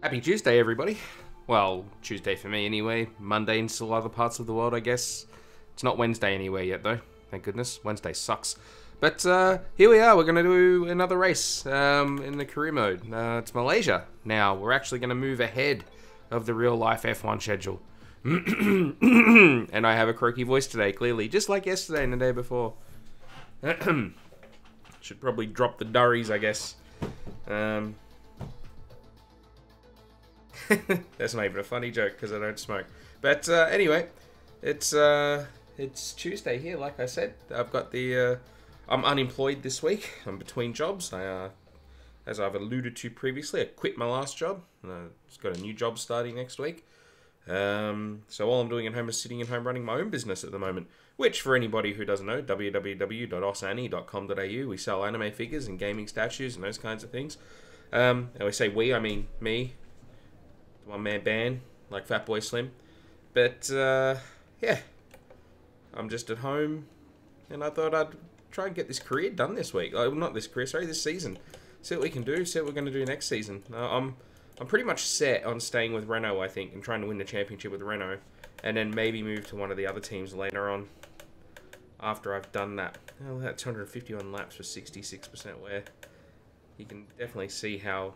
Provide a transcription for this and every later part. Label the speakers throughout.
Speaker 1: Happy Tuesday, everybody. Well, Tuesday for me anyway. Monday in still other parts of the world, I guess. It's not Wednesday anywhere yet, though. Thank goodness. Wednesday sucks. But here we are. We're going to do another race in the career mode. It's Malaysia. Now, we're actually going to move ahead of the real-life F1 schedule. And I have a croaky voice today, clearly. Just like yesterday and the day before. Should probably drop the durries, I guess. That's not even a funny joke because I don't smoke. But anyway, it's Tuesday here. Like I said, I've got the I'm unemployed this week. I'm between jobs. As I've alluded to previously, I quit my last job. I've got a new job starting next week. So all I'm doing at home is sitting at home running my own business at the moment. Which, for anybody who doesn't know, www.osani.com.au. We sell anime figures and gaming statues and those kinds of things. And we say we, I mean me. One-man band, like Fatboy Slim. But, yeah. I'm just at home, and I thought I'd try and get this career done this week. Not this career, sorry, this season. See what we can do, see what we're going to do next season. I'm pretty much set on staying with Renault, I think, and trying to win the championship with Renault. And then maybe move to one of the other teams later on, after I've done that. Oh, that 251 laps for 66% wear. You can definitely see how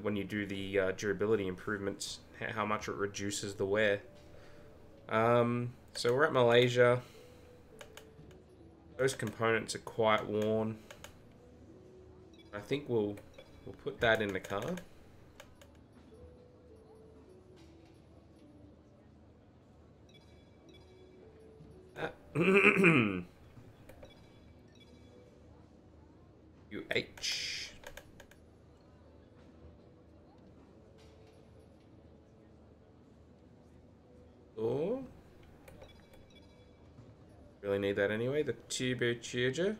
Speaker 1: when you do the durability improvements, how much it reduces the wear. So we're at Malaysia. Those components are quite worn. I think we'll put that in the car. UH. Oh. Really need that anyway. The turbocharger.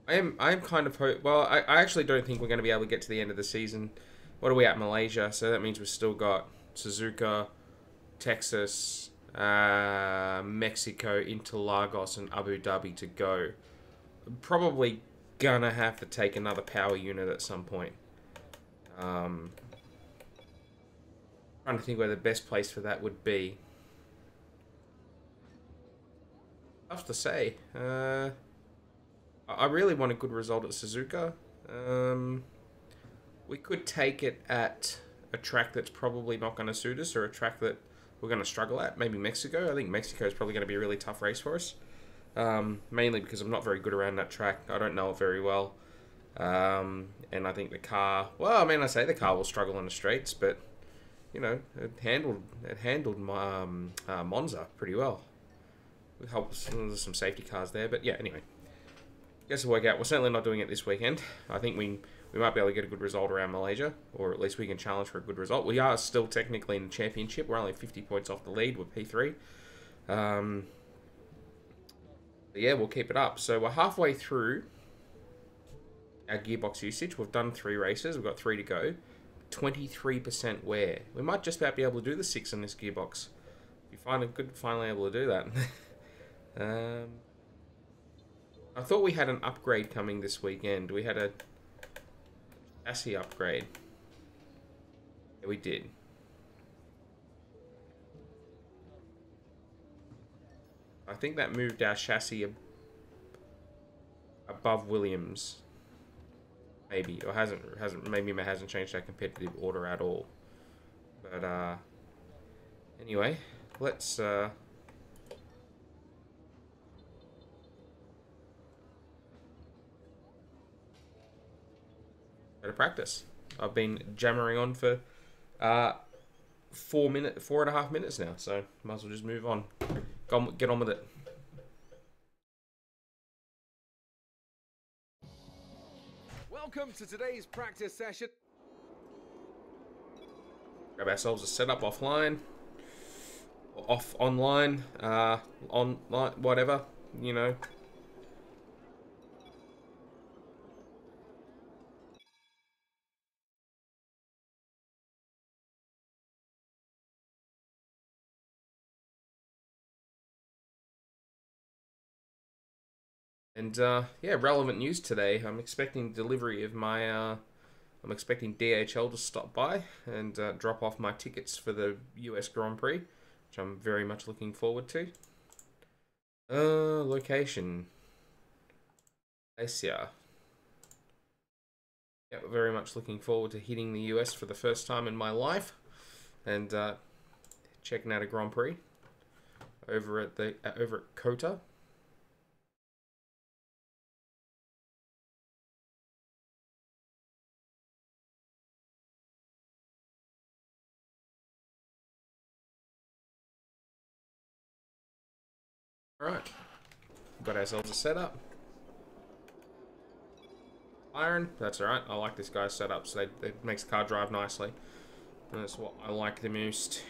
Speaker 1: I am kind of well. I actually don't think we're going to be able to get to the end of the season. What are we at, Malaysia? So that means we've still got Suzuka, Texas, Mexico, Interlagos, and Abu Dhabi to go. Probably gonna have to take another power unit at some point. Trying to think where the best place for that would be. Tough to say. I really want a good result at Suzuka. We could take it at a track that's probably not going to suit us, or a track that we're going to struggle at. Maybe Mexico. I think Mexico is probably going to be a really tough race for us. Mainly because I'm not very good around that track. I don't know it very well. And I think the car... Well, I mean, I say the car will struggle in the straights, but... You know, it handled Monza pretty well. It helps. There's some safety cars there, but yeah. Anyway, guess we'll work out. We're certainly not doing it this weekend. I think we might be able to get a good result around Malaysia, or at least we can challenge for a good result. We are still technically in the championship. We're only 50 points off the lead with P3. But yeah, we'll keep it up. So we're halfway through our gearbox usage. We've done 3 races. We've got 3 to go. 23% wear. We might just about be able to do the 6 in this gearbox. If you find it good, finally able to do that. I thought we had an upgrade coming this weekend. We had a chassis upgrade. Yeah, we did. I think that moved our chassis above Williams. Maybe, or maybe it hasn't changed our competitive order at all. But anyway, let's go to practice. I've been jammering on for 4.5 minutes now, so might as well just move on. Get on with it.
Speaker 2: Welcome to today's practice session.
Speaker 1: Grab ourselves a setup offline, or online, online, whatever, you know. And yeah, relevant news today. I'm expecting delivery of my. I'm expecting DHL to stop by and drop off my tickets for the US Grand Prix, which I'm very much looking forward to. Location. Asia. Yeah, very much looking forward to hitting the US for the first time in my life, and checking out a Grand Prix over at Kota. All right, got ourselves a setup. Iron, that's all right. I like this guy's setup, so it makes the car drive nicely. And that's what I like the most.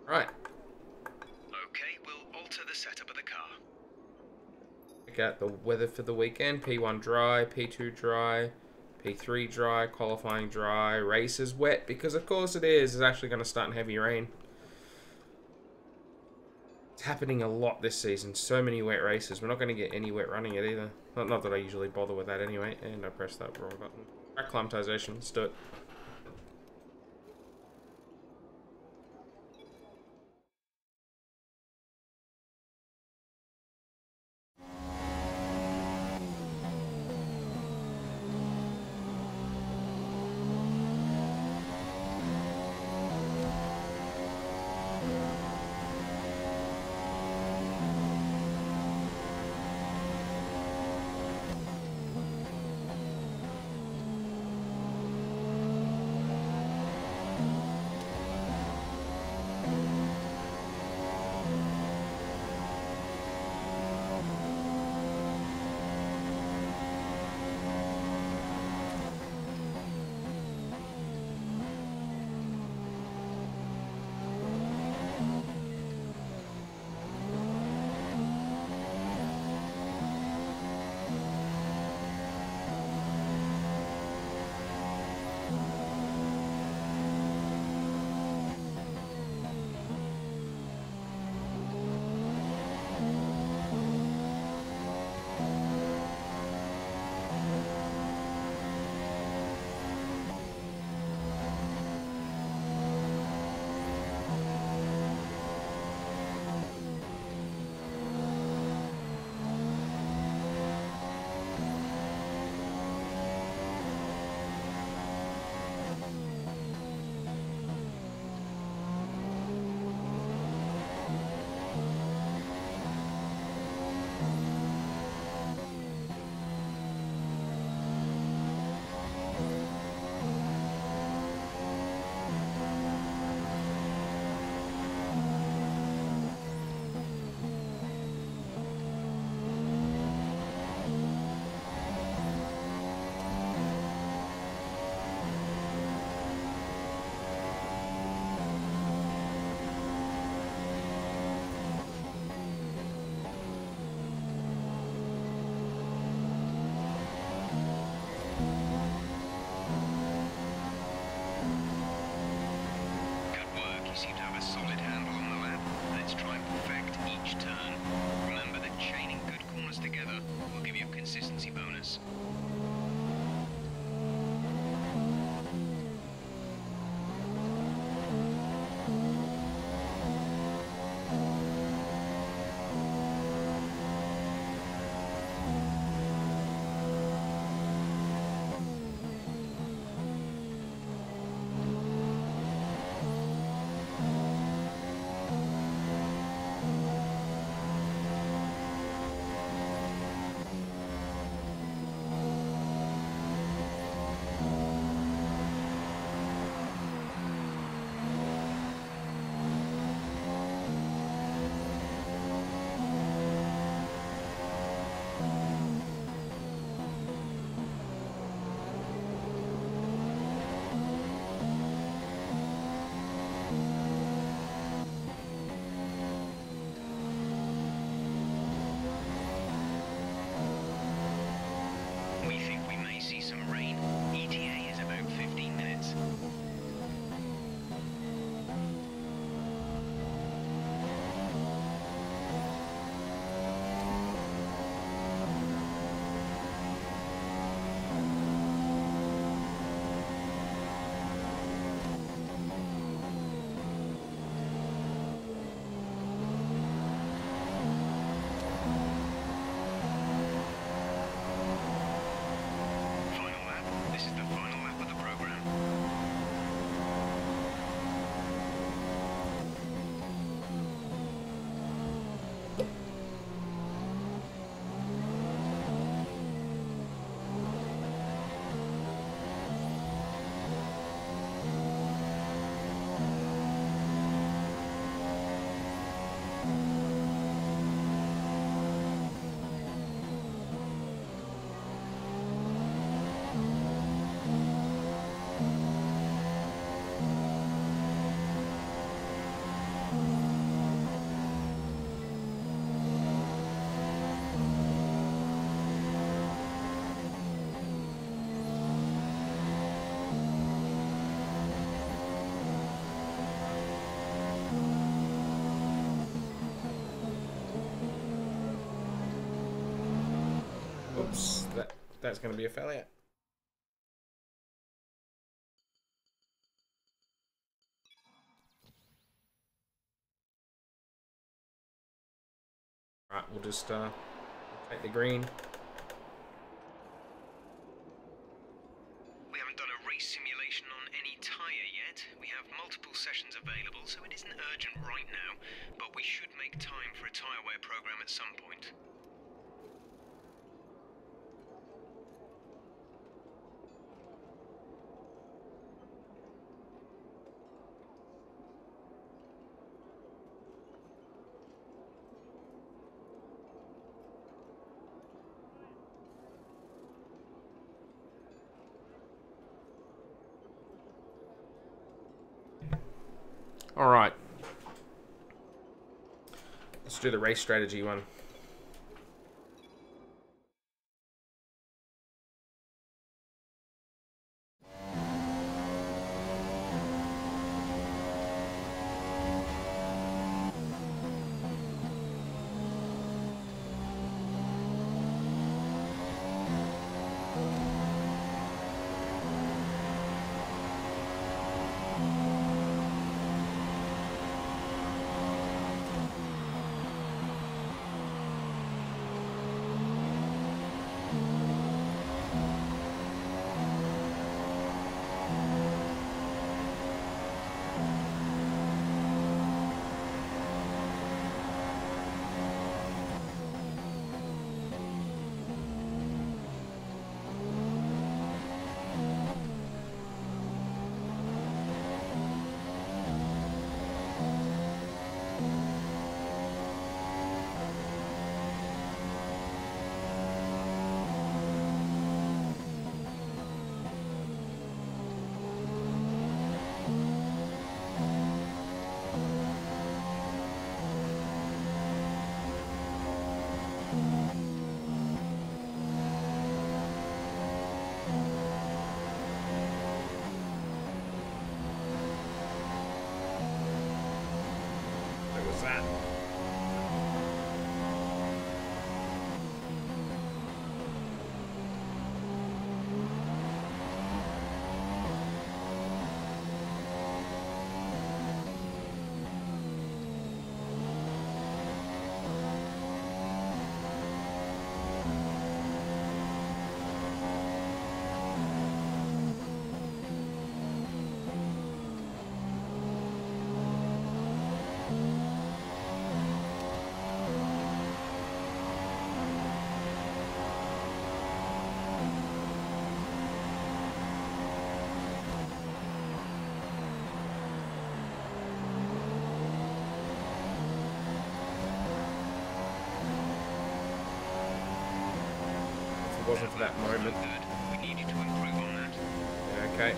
Speaker 1: Right.
Speaker 3: Okay, we'll alter the setup of the car.
Speaker 1: Check out the weather for the weekend. P1 dry, P2 dry, P3 dry, qualifying dry, races wet, because of course it is. It's actually going to start in heavy rain. It's happening a lot this season. So many wet races. We're not going to get any wet running it either. Not that I usually bother with that anyway. And I pressed that wrong button. Acclimatization. Let's do it. that's going to be a failure. Right, we'll just take the green.
Speaker 3: We haven't done a race simulation on any tyre yet. We have multiple sessions available, so it isn't urgent right now, but we should make time for a tyre wear program at some point.
Speaker 1: All right. Let's do the race strategy one. What was that? If it wasn't for that moment.
Speaker 3: We need you to improve on that.
Speaker 1: Yeah, okay.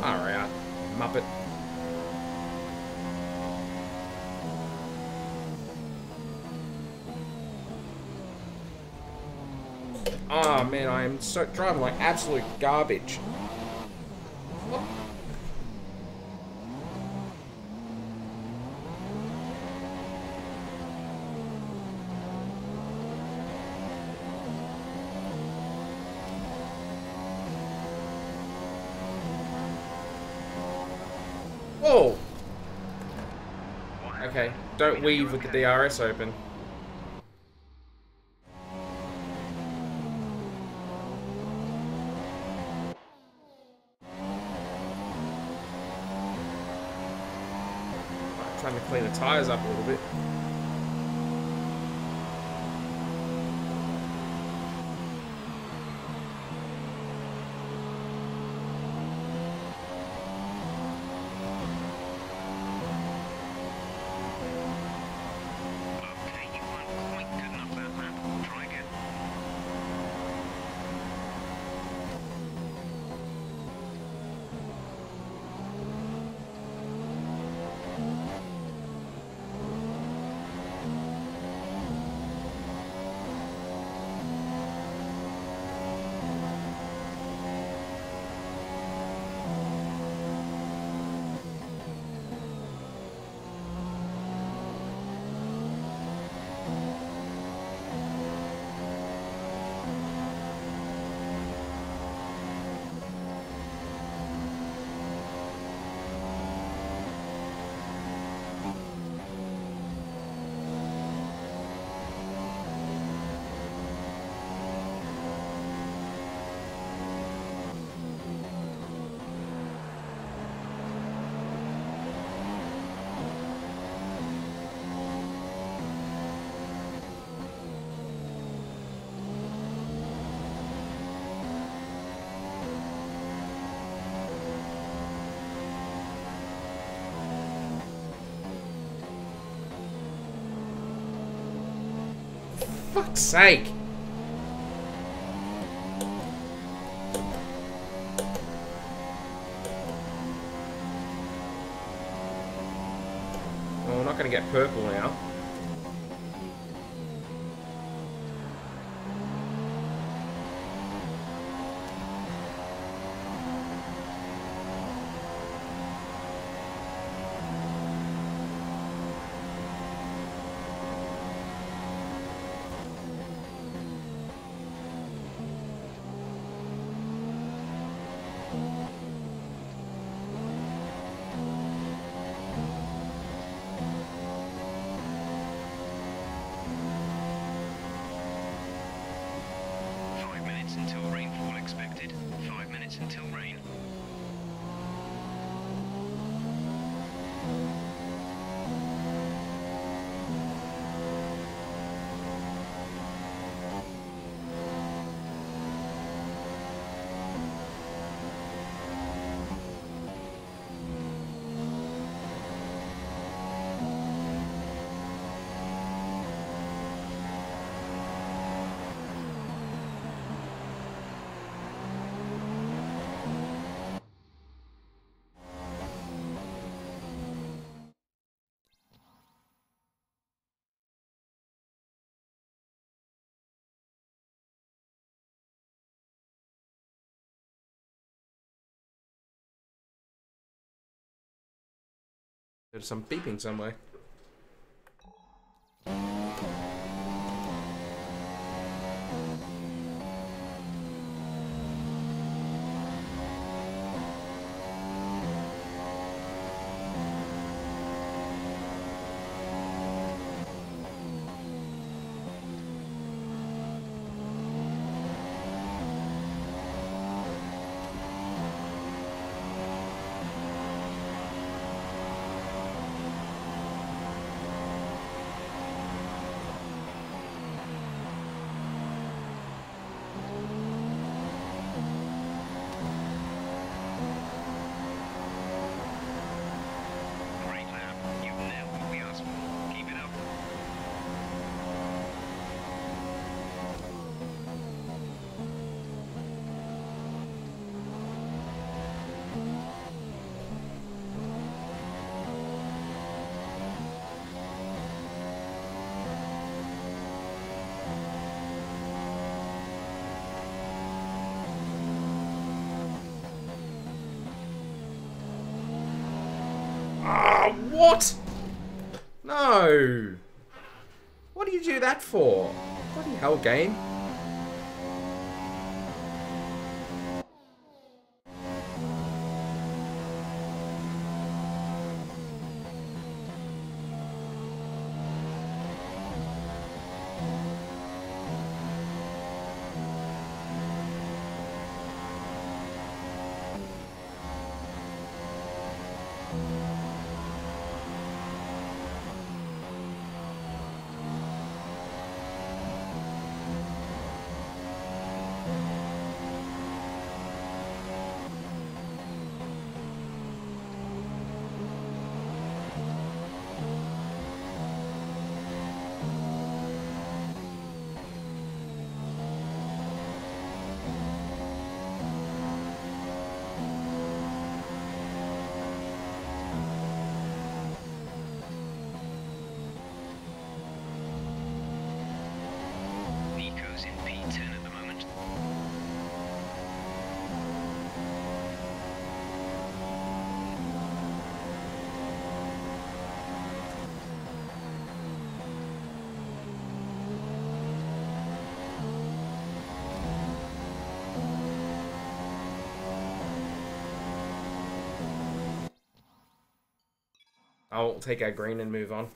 Speaker 1: Alright, Muppet. Oh man, I am so driving like absolute garbage. Whoa! Okay, don't weave with the DRS open. trying to clean the tyres up a little bit.
Speaker 3: Okay, you weren't quite good enough that lap. Try again.
Speaker 1: Fuck's sake! Well, we're not going to get purple now.
Speaker 3: Until rainfall expected. 5 minutes until rain.
Speaker 1: There's some beeping somewhere.
Speaker 3: Great lap. You've nailed what we asked for. Keep it up.
Speaker 1: Ah, what? No. What do you do that for? Bloody hell, game. I'll take our green and move on.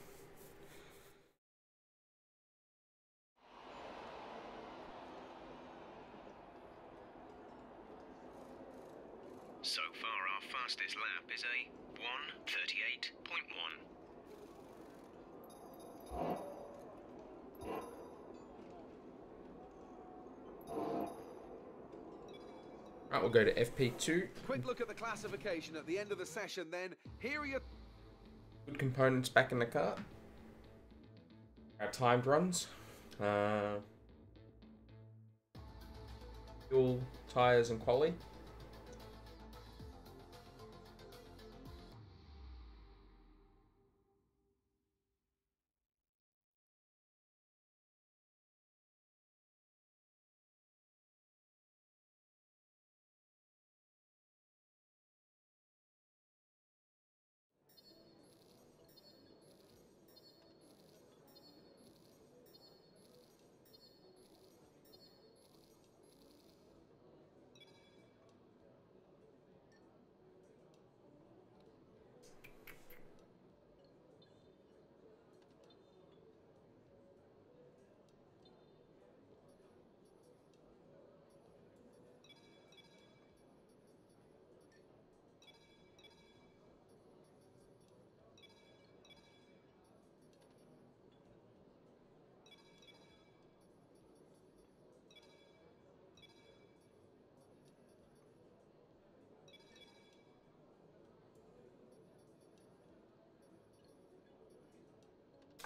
Speaker 3: So far, our fastest lap is a 1:38.1.
Speaker 1: Right, we'll go to FP2.
Speaker 2: Quick look at the classification at the end of the session then. Here are your...
Speaker 1: Good components back in the car. Our timed runs. Fuel, tyres and quali.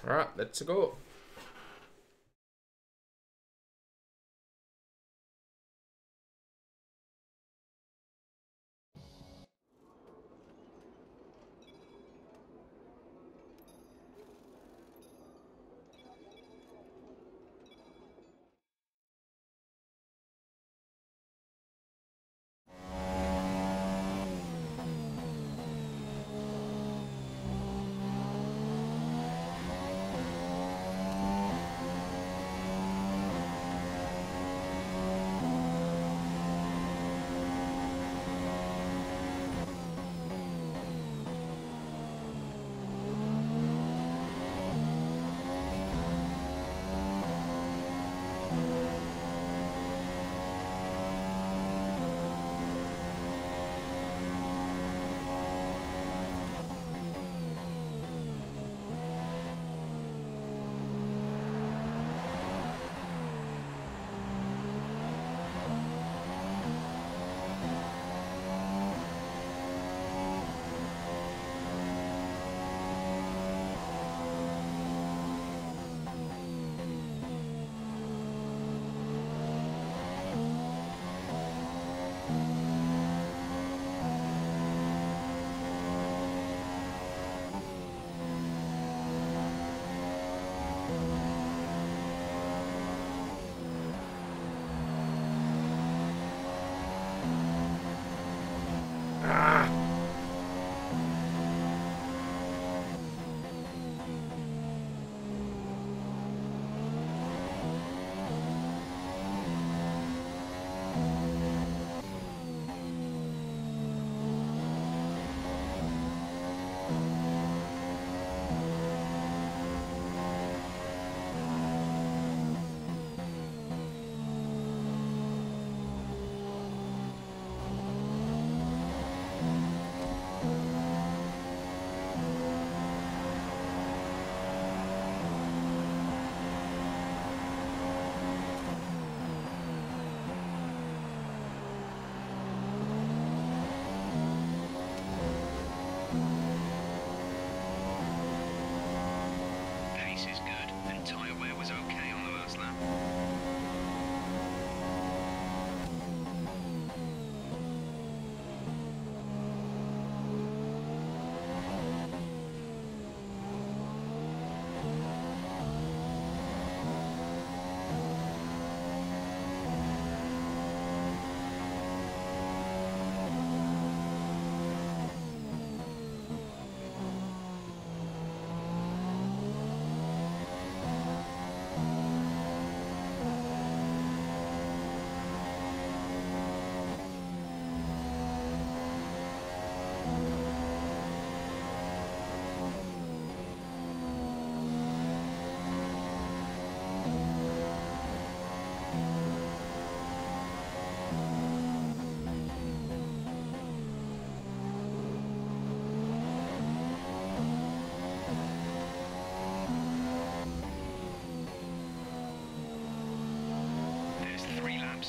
Speaker 1: Alright, let's go.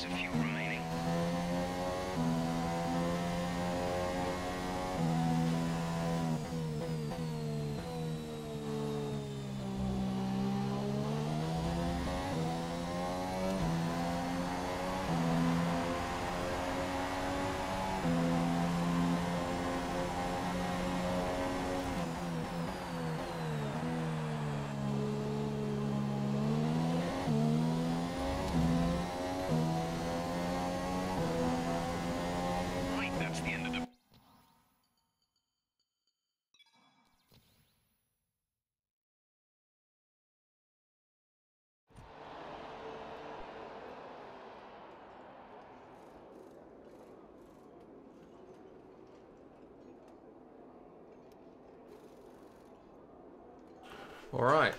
Speaker 3: litres of fuel remaining. Right, that's the end of the...
Speaker 1: Alright.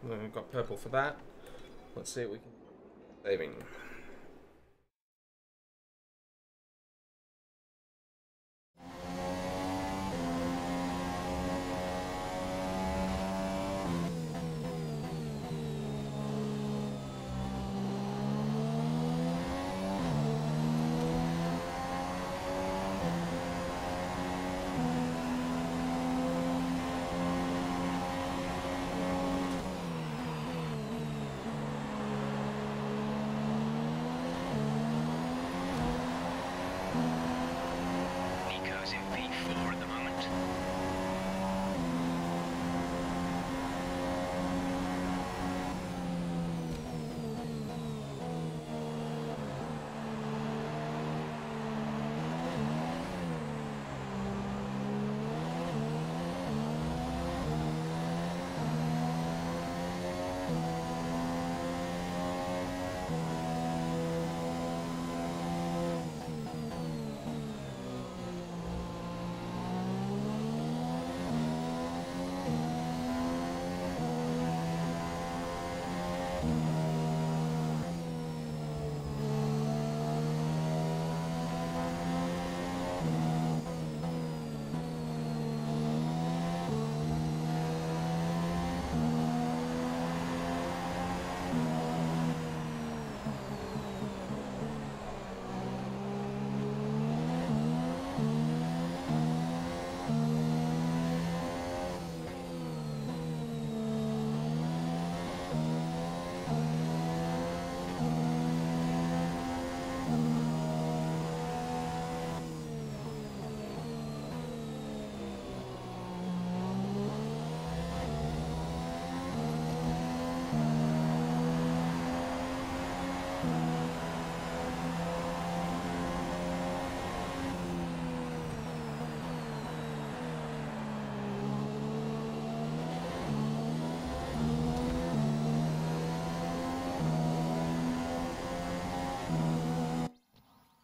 Speaker 1: We've got purple for that. Let's see what we can... Saving.
Speaker 3: Nico's in P4 at the moment.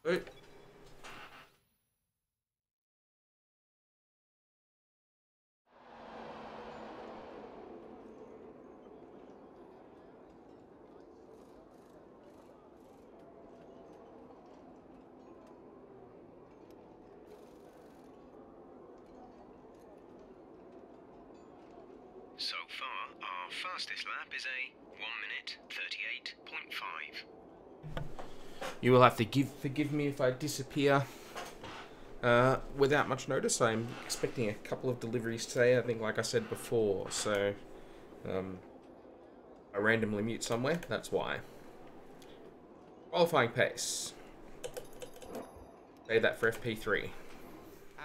Speaker 1: Right.
Speaker 3: So far, our fastest lap is a 1 minute 38.5.
Speaker 1: You will have to forgive me if I disappear without much notice. I'm expecting a couple of deliveries today, I think, like I said before, so I randomly mute somewhere, that's why. Qualifying pace. Say that for FP3.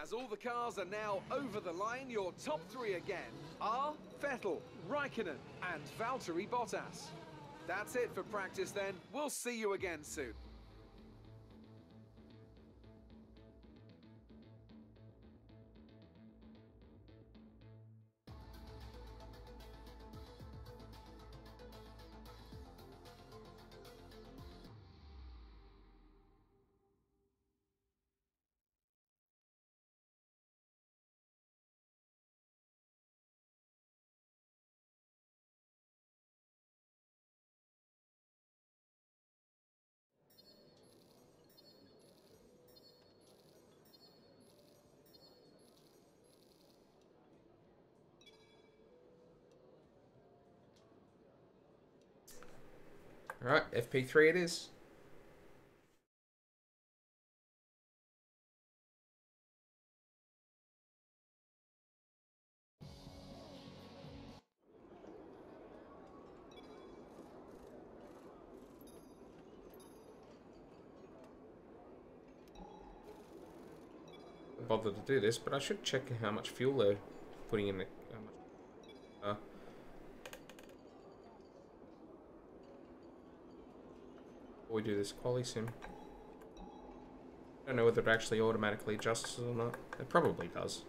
Speaker 2: As all the cars are now over the line, your top three again are Vettel, Raikkonen, and Valtteri Bottas. That's it for practice then. We'll see you again soon.
Speaker 1: Alright, FP3 it is. bother to do this, but I should check how much fuel they're putting in the. Before we do this quali sim. I don't know whether it actually automatically adjusts or not. It probably does.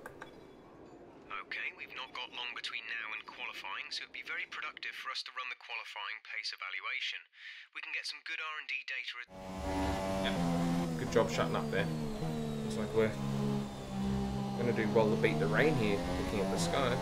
Speaker 3: Okay, we've not got long between now and qualifying, so it'd be very productive for us to run the qualifying pace evaluation. We can get some good R&D data.
Speaker 1: Yeah, good job shutting up there. Looks like we're gonna do well to beat the rain here, looking at the sky.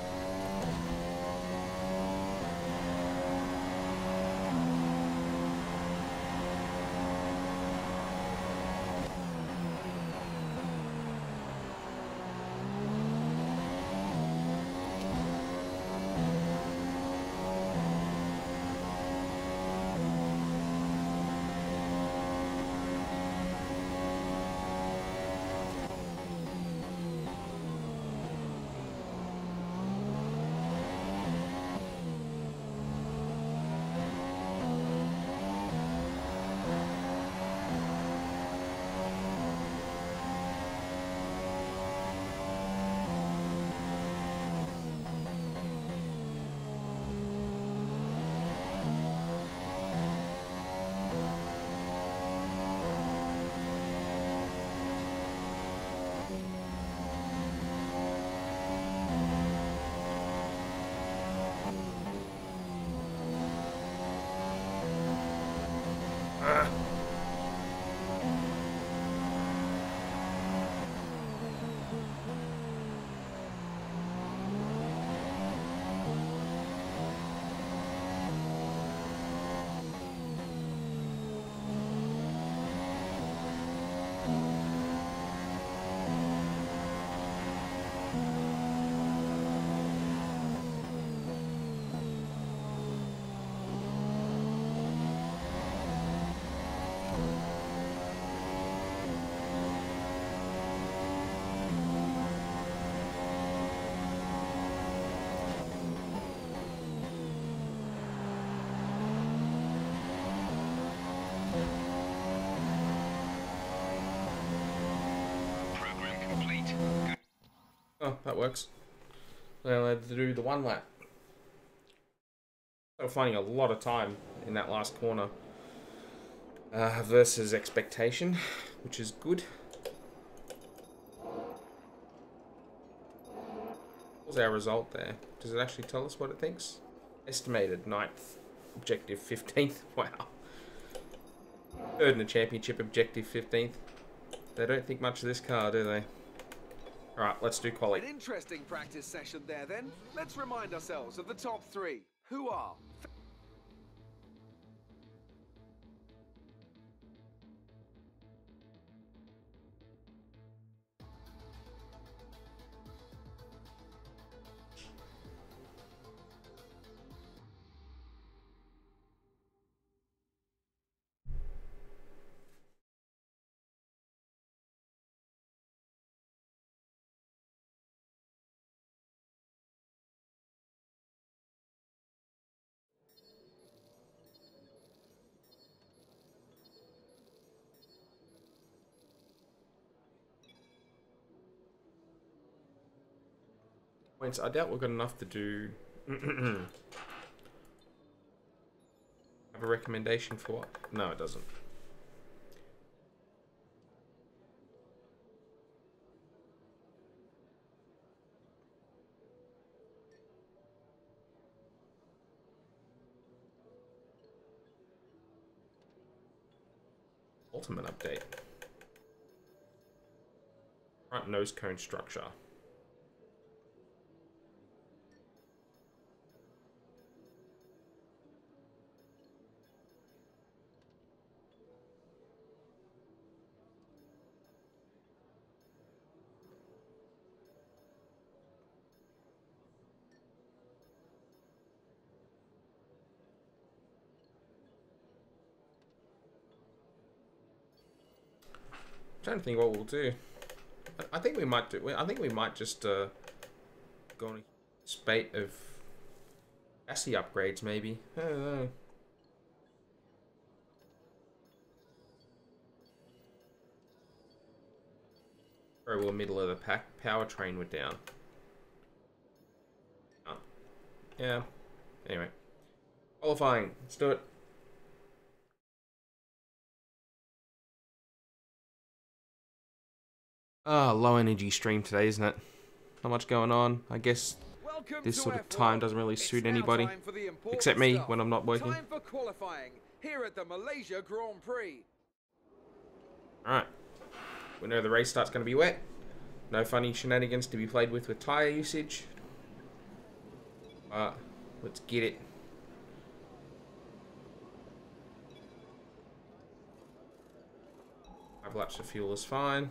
Speaker 1: Oh, that works. Now I had to do the one lap. I'm finding a lot of time in that last corner versus expectation, which is good. What was our result there? Does it actually tell us what it thinks? Estimated 9th, objective 15th. Wow. Third in the championship, objective 15th. They don't think much of this car, do they? Alright, let's do quali.
Speaker 2: An interesting practice session there then. Let's remind ourselves of the top three, who are...
Speaker 1: Points. I doubt we've got enough to do. Have a recommendation for what? No, it doesn't. Ultimate update. Front nose cone structure. I'm trying to think what we'll do. I think we might do. I think we might just go on a spate of chassis upgrades, maybe. I don't know. Very well middle of the pack. Powertrain were down. Oh. Yeah. Anyway. Qualifying. Let's do it. Ah, low energy stream today, isn't it? Not much going on. I guess this sort of time doesn't really suit anybody. Except me when I'm not working.
Speaker 2: Time for qualifying here at the Malaysia Grand Prix.
Speaker 1: Alright. We know the race start's going to be wet. No funny shenanigans to be played with tyre usage. Let's get it. 5 laps of fuel is fine.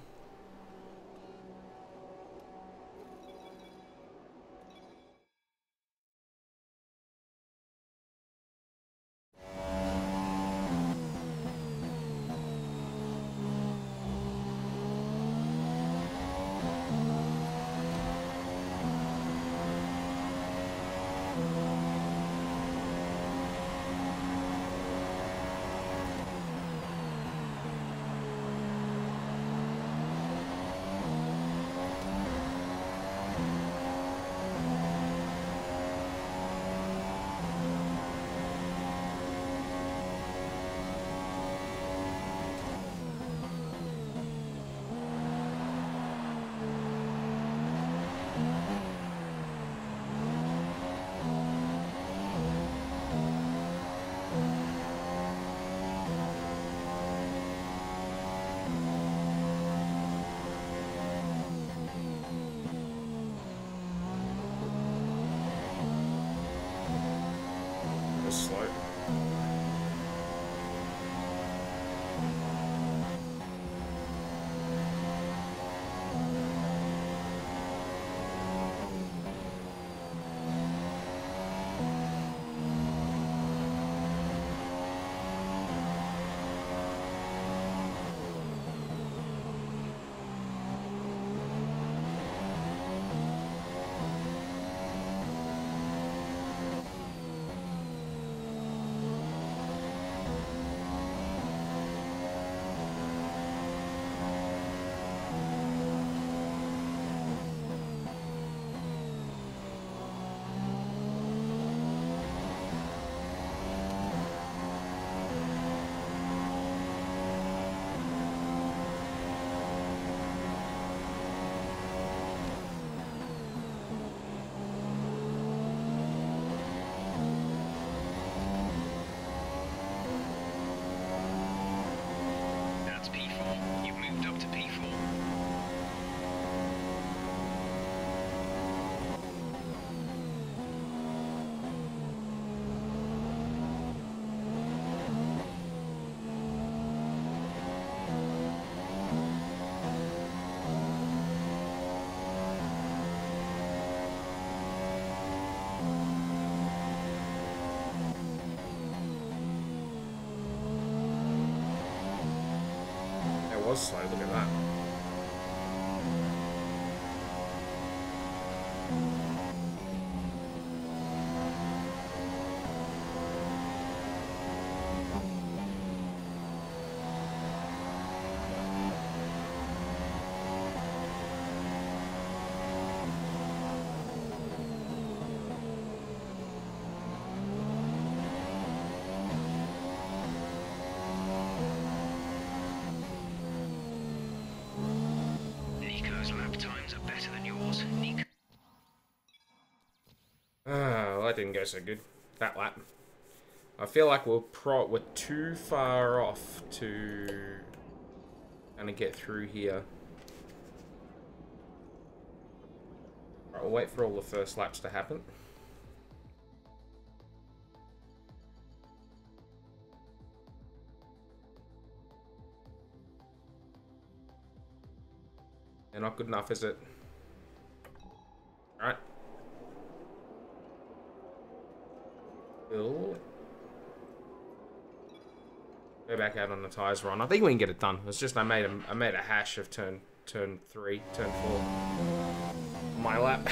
Speaker 1: Slow. Was slow, look at that. Well, that didn't go so good, that lap. I feel like we're too far off to kind of get through here. Right, we'll wait for all the first laps to happen. They're not good enough, is it? Alright. Go back out on the tyres, Ron. I think we can get it done. It's just I made a hash of turn 3, turn 4 on my lap.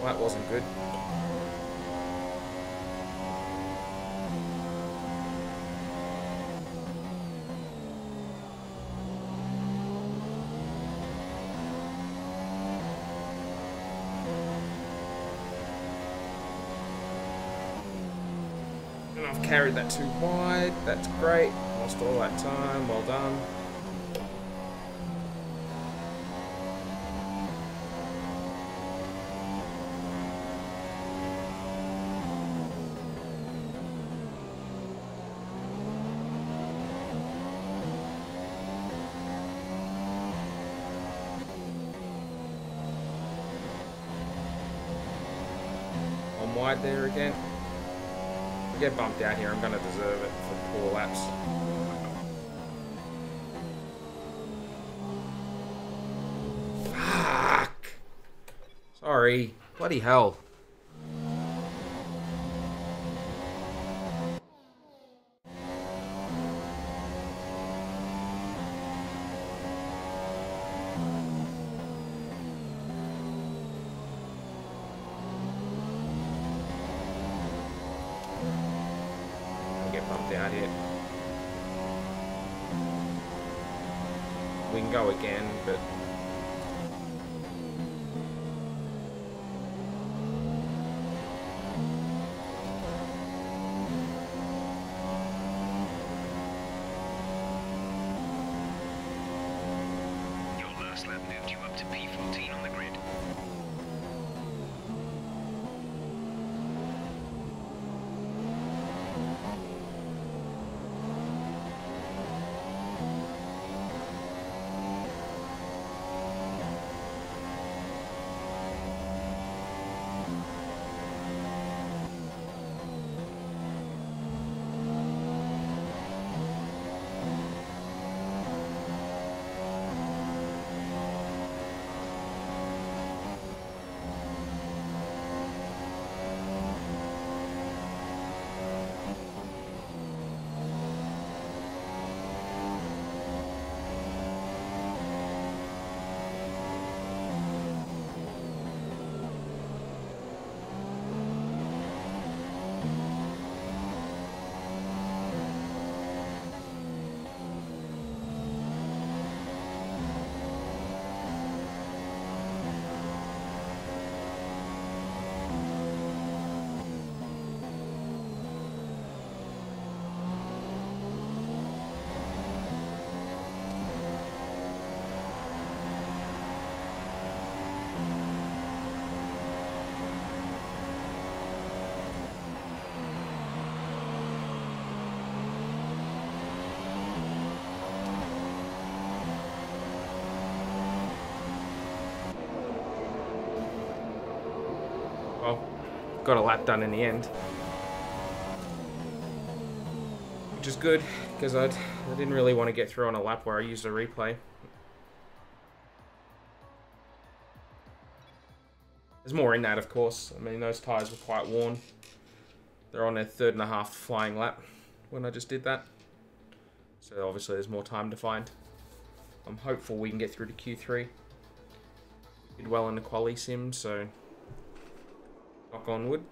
Speaker 1: That wasn't good. And I've carried that too wide. That's great. Lost all that time. Well done. I'm wide there again. If I get bumped out here, I'm going to deserve it for poor laps. Fuck! Sorry. Bloody hell. Get bumped out here. We can go again, but
Speaker 3: Your last lap moved you up to P14 on the grid.
Speaker 1: well, got a lap done in the end. Which is good, because I didn't really want to get through on a lap where I used a replay. There's more in that, of course. I mean, those tyres were quite worn. They're on their 3.5 flying lap when I just did that. So obviously there's more time to find. I'm hopeful we can get through to Q3. Did well in the quali sim, so knock on wood.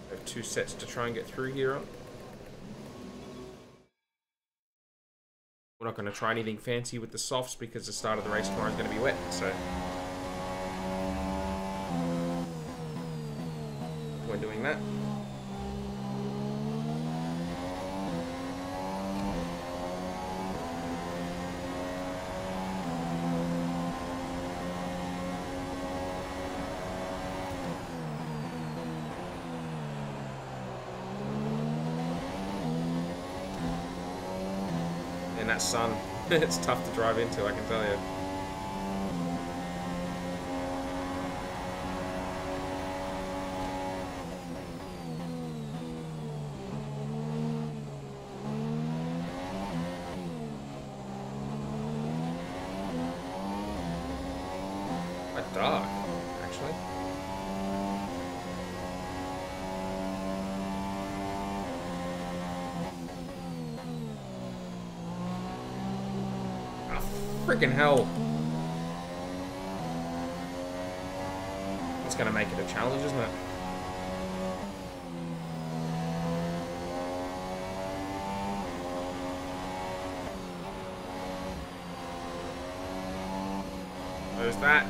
Speaker 1: I have 2 sets to try and get through here on. We're not going to try anything fancy with the softs because the start of the race tomorrow is going to be wet, so we're doing that. And that sun, it's tough to drive into, I can tell you. Quite dark, actually. Freaking hell. It's gonna make it a challenge, isn't it? There's that.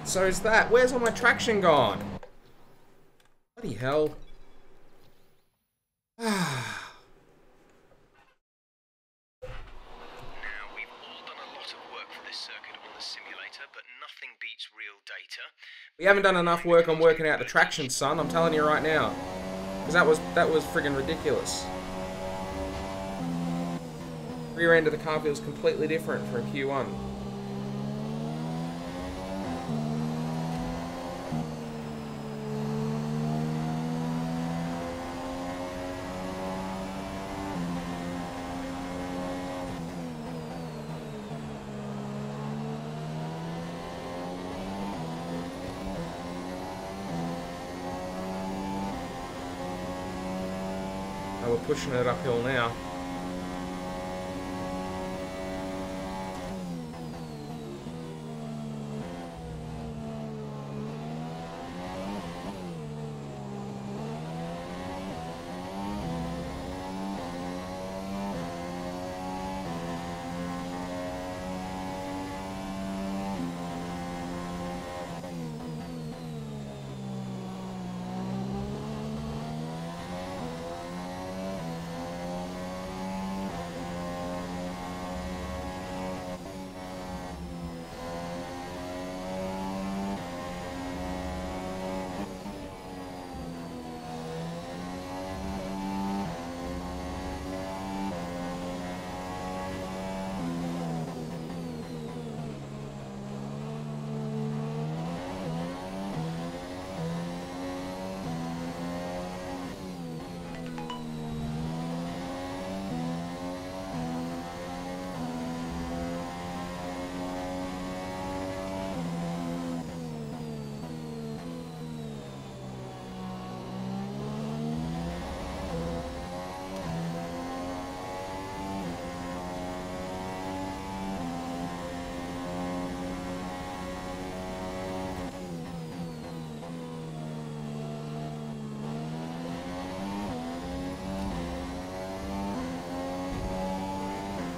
Speaker 1: So is that. Where's all my traction gone? Bloody hell.
Speaker 3: Now, we've all done a lot of work for this circuit on the simulator, but nothing beats real data.
Speaker 1: We haven't done enough work on working out the traction, son. I'm telling you right now. Because that was friggin' ridiculous. Rear end of the car feels completely different from Q1. Oh, we're pushing it uphill now.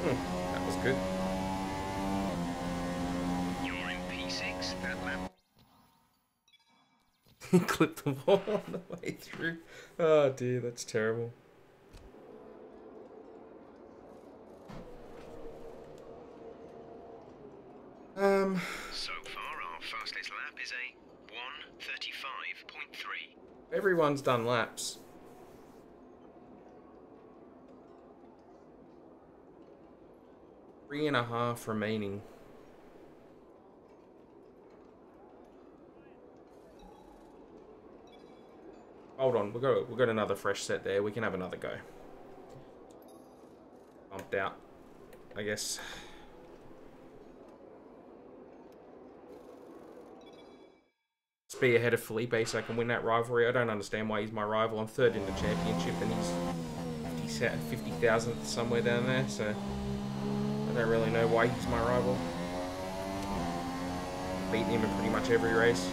Speaker 1: That was good.
Speaker 3: You're in P6, that lap.
Speaker 1: He clipped the wall on the way through. Oh dear, that's terrible.
Speaker 3: So far, our fastest lap is a 1:35.3.
Speaker 1: Everyone's done laps. Three and a half remaining. Hold on, we've got another fresh set there. We can have another go. Bumped out, I guess. Let's be ahead of Felipe so I can win that rivalry. I don't understand why he's my rival. I'm third in the championship and he's 50,000th somewhere down there, so I don't really know why he's my rival. Beaten him in pretty much every race.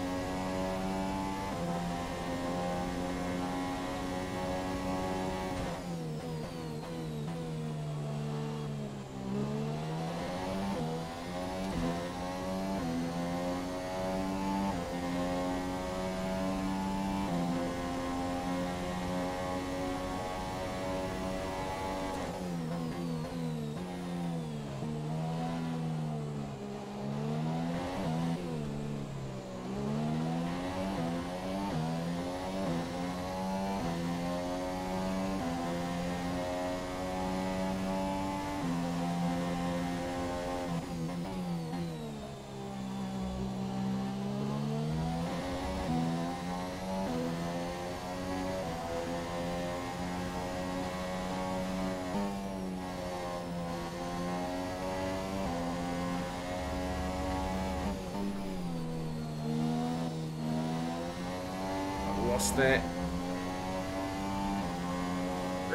Speaker 1: Lost there.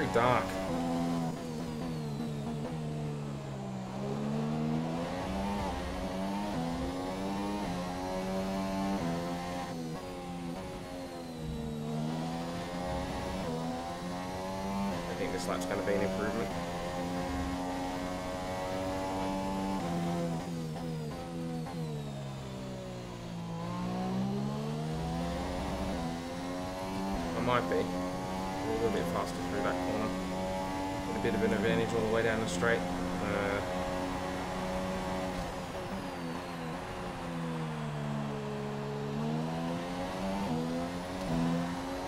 Speaker 1: Very dark. I think this lap's going to be an improvement. I might be a little bit faster through that corner. Got a bit of an advantage all the way down the straight.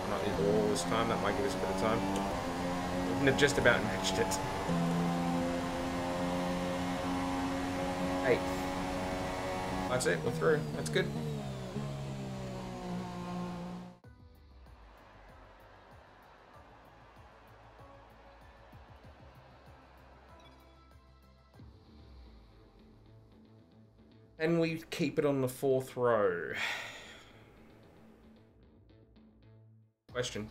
Speaker 1: Not hit the wall this time, that might give us a bit of time. Wouldn't have just about matched it. 8th. That's it, we're through. That's good. And we keep it on the 4th row. Question.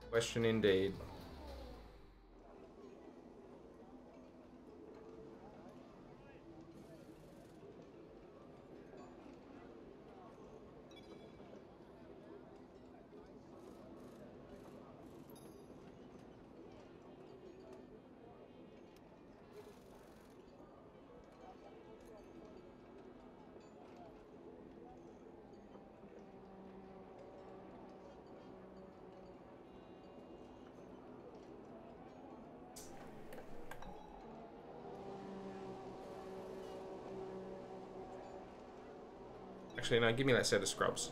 Speaker 1: Question indeed. Actually, no, give me that set of scrubs.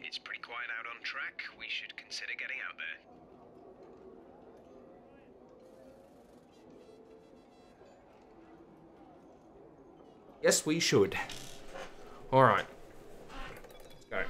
Speaker 3: It's pretty quiet out on track. We should consider getting out there.
Speaker 1: Yes, we should. All right. Let's go.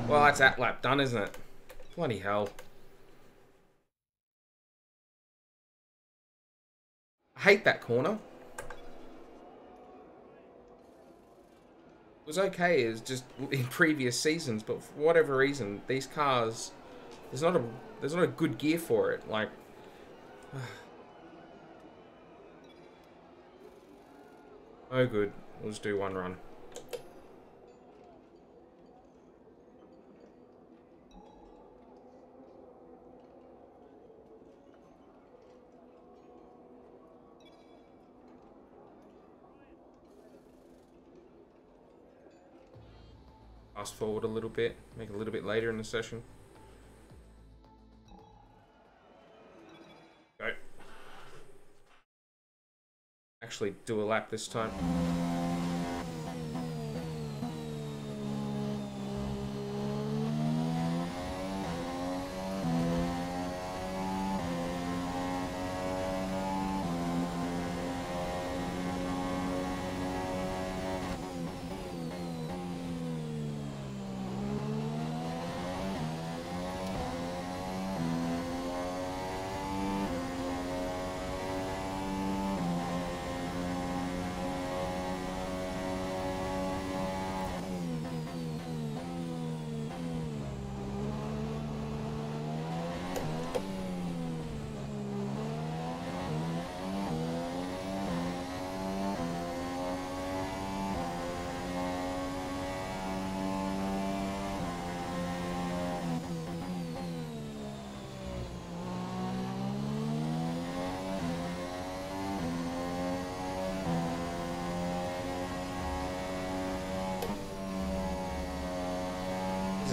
Speaker 1: Well, that's that lap done, isn't it? Bloody hell. I hate that corner. It was okay as just in previous seasons, but for whatever reason, these cars, there's not a good gear for it. Like, oh good. We'll just do one run. Fast forward a little bit, make it a little bit later in the session. Go. Actually do a lap this time.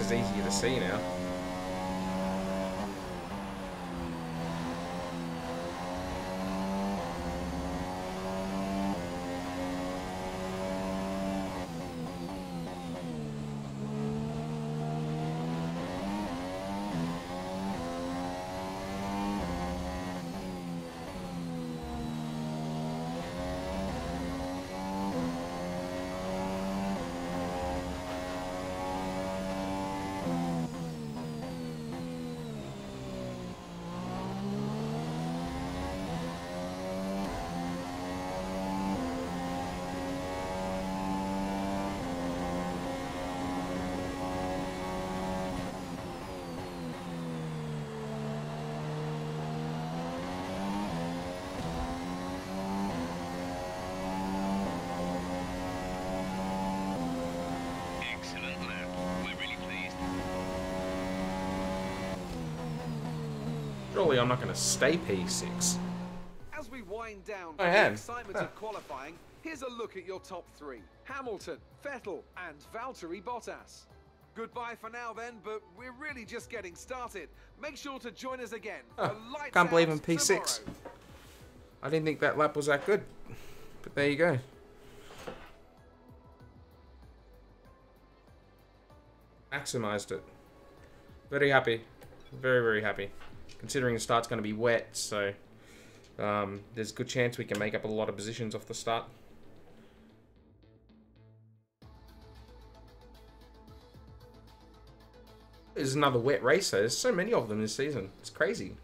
Speaker 1: is easier to see now. Surely I'm not going to stay P6.
Speaker 2: As we wind down
Speaker 1: I
Speaker 2: the
Speaker 1: am.
Speaker 2: excitement of qualifying, here's a look at your top three. Hamilton, Vettel and Valtteri Bottas. Goodbye for now then, but we're really just getting started. Make sure to join us again.
Speaker 1: Oh,
Speaker 2: Lights
Speaker 1: can't believe
Speaker 2: out
Speaker 1: I'm P6.
Speaker 2: tomorrow.
Speaker 1: I didn't think that lap was that good. But there you go. Maximized it. Very happy. Very, very happy. Considering the start's going to be wet, so there's a good chance we can make up a lot of positions off the start. There's another wet race, though. There's so many of them this season. It's crazy.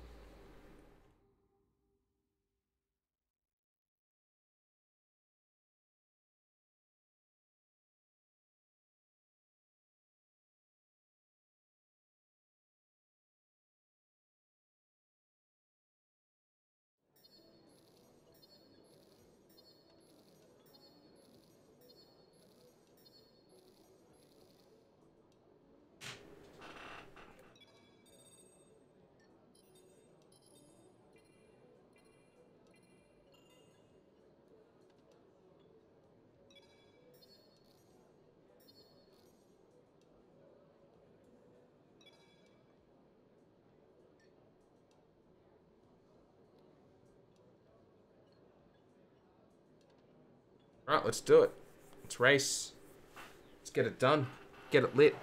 Speaker 1: Right, let's do it. Let's race. Let's get it done. Get it lit.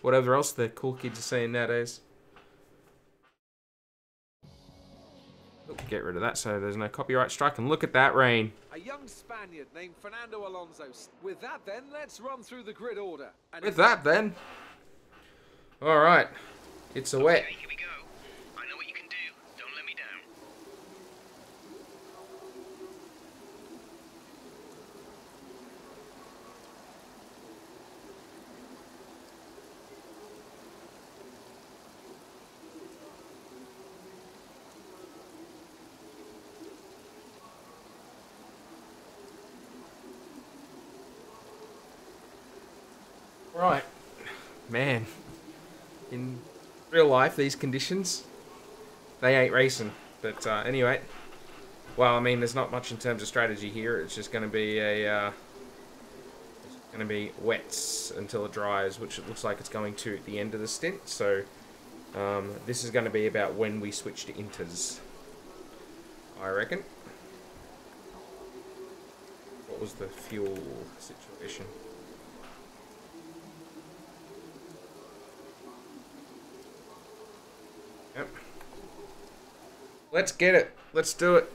Speaker 1: Whatever else the cool kids are saying nowadays. Oh, get rid of that so there's no copyright strike. And look at that rain.
Speaker 2: A young Spaniard named Fernando Alonso. With that then, let's run through the grid order. And
Speaker 1: With that then. Alright. It's a wet.
Speaker 3: Okay, here we go. I know what you can do. Don't let me down.
Speaker 1: Right. Man. In real life, these conditions, they ain't racing. But anyway. Well, I mean, there's not much in terms of strategy here. It's just going to be a... it's going to be wets until it dries, which it looks like it's going to at the end of the stint. So, this is going to be about when we switch to inters, I reckon. What was the fuel situation? Yep. Let's get it. Let's do it.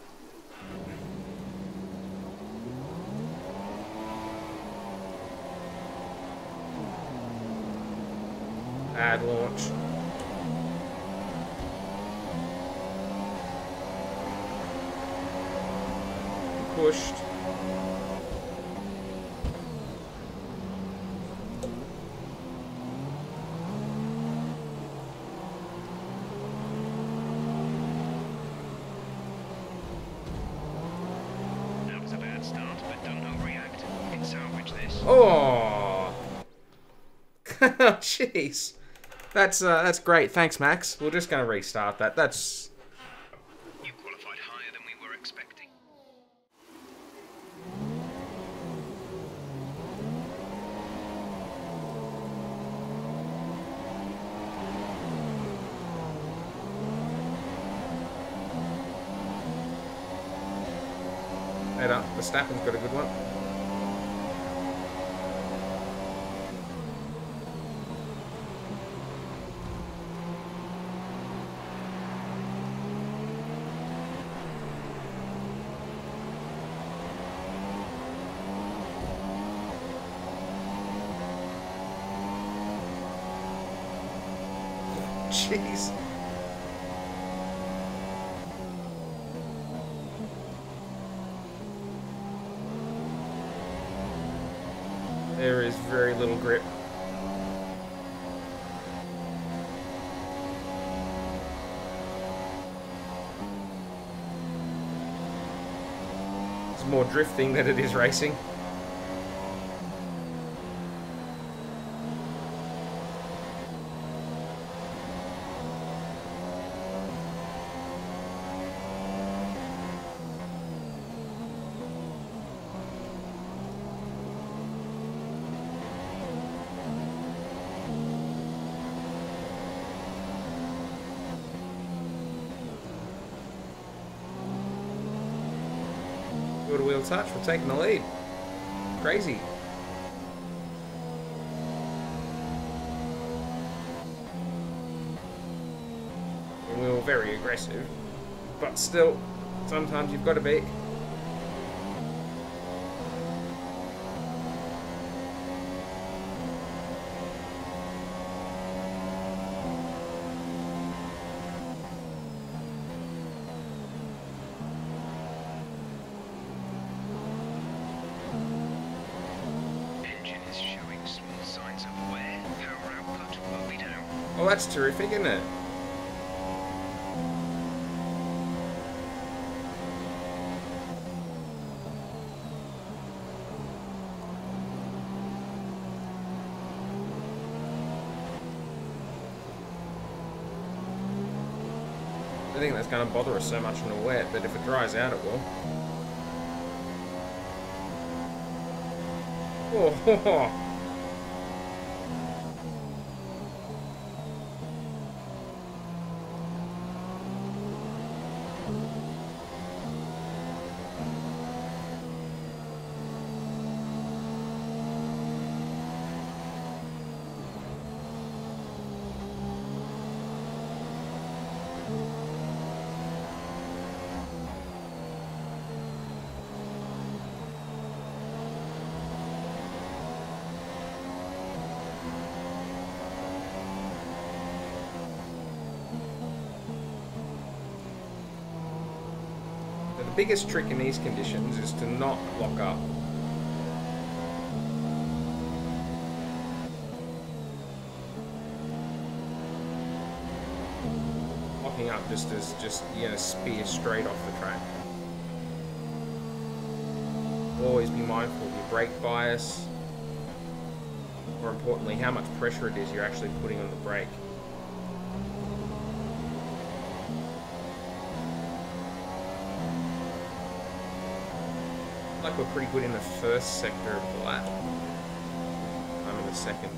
Speaker 1: Bad launch. Pushed.
Speaker 3: That was a bad start, but don't overreact. Can salvage this.
Speaker 1: Oh, jeez, that's great. Thanks, Max. We're just gonna restart that. That's
Speaker 3: You qualified higher than we were expecting.
Speaker 1: better. Verstappen's got a good one. Jeez. There is very little grip. It's more drifting than it is racing. Good wheel touch, we're taking the lead. Crazy. And we were very aggressive, but still, sometimes you've got to be. Well, that's terrific, isn't it? I think that's going to bother us so much in the wet, but if it dries out, it will. Oh, the biggest trick in these conditions is to not lock up. Locking up just as spear straight off the track. Always be mindful of your brake bias. More importantly, how much pressure it is you're actually putting on the brake. Like we're pretty good in the first sector of the lap. I'm in the second.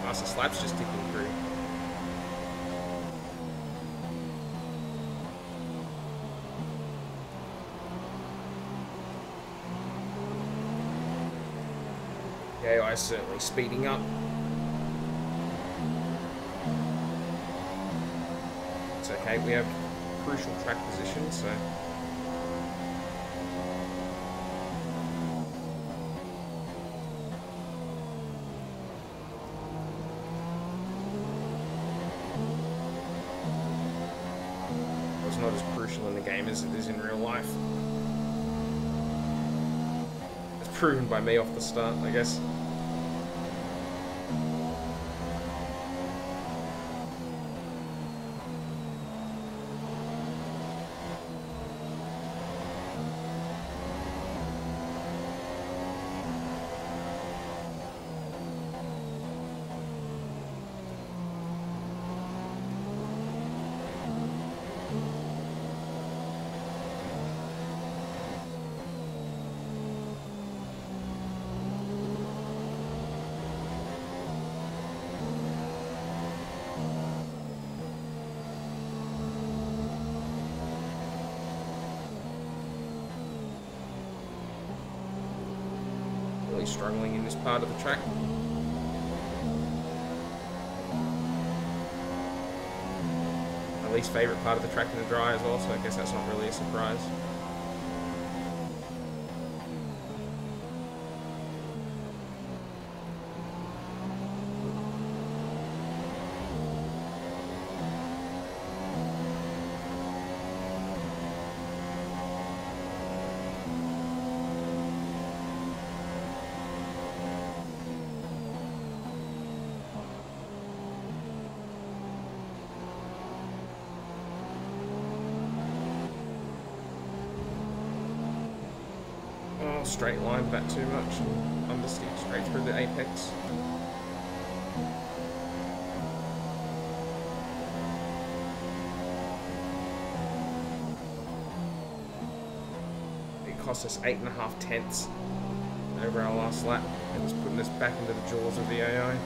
Speaker 1: Nice, the slap's just ticking through. AI is certainly speeding up. It's okay, we have crucial track position, so... It's not as crucial in the game as it is in real life. It's proven by me off the start, I guess. really struggling in this part of the track. My least favourite part of the track in the dry as well, so I guess that's not really a surprise. Straight line that too much, understeer straight through the apex. It cost us 8.5 tenths over our last lap, and it's putting us back into the jaws of the AI.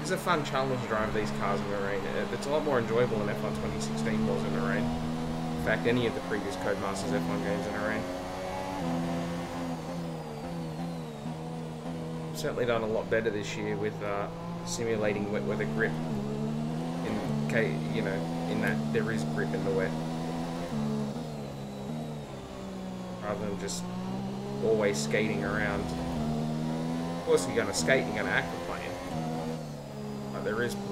Speaker 1: It's a fun challenge to drive these cars in the rain. It's a lot more enjoyable than F1 2016 was in the rain. In fact, any of the previous Codemasters F1 games in the rain. Certainly done a lot better this year with simulating wet weather grip. In that there is grip in the wet, rather than just always skating around. Of course, you're going to skate, you're going to aquaplane.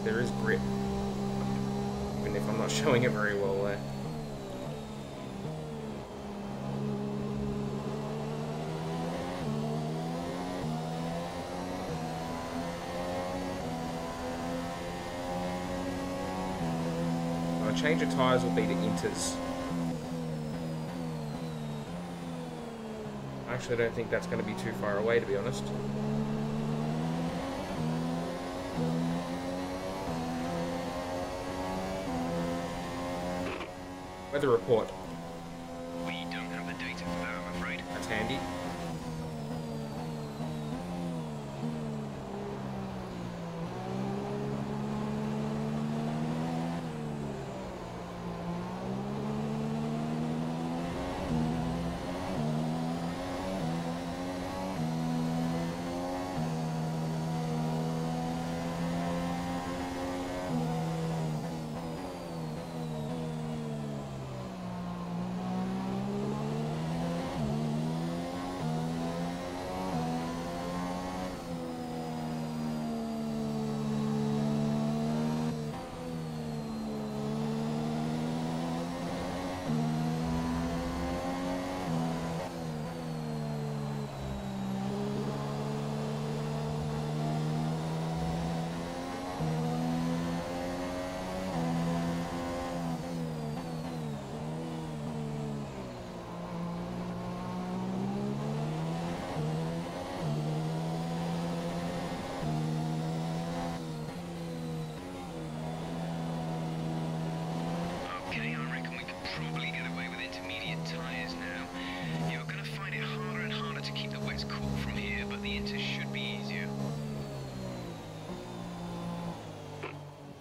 Speaker 1: There is grip, even if I'm not showing it very well there. A change of tyres will be to inters. Actually, I don't think that's going to be too far away, to be honest. Weather report.
Speaker 3: We don't have the data for that, I'm afraid.
Speaker 1: That's handy.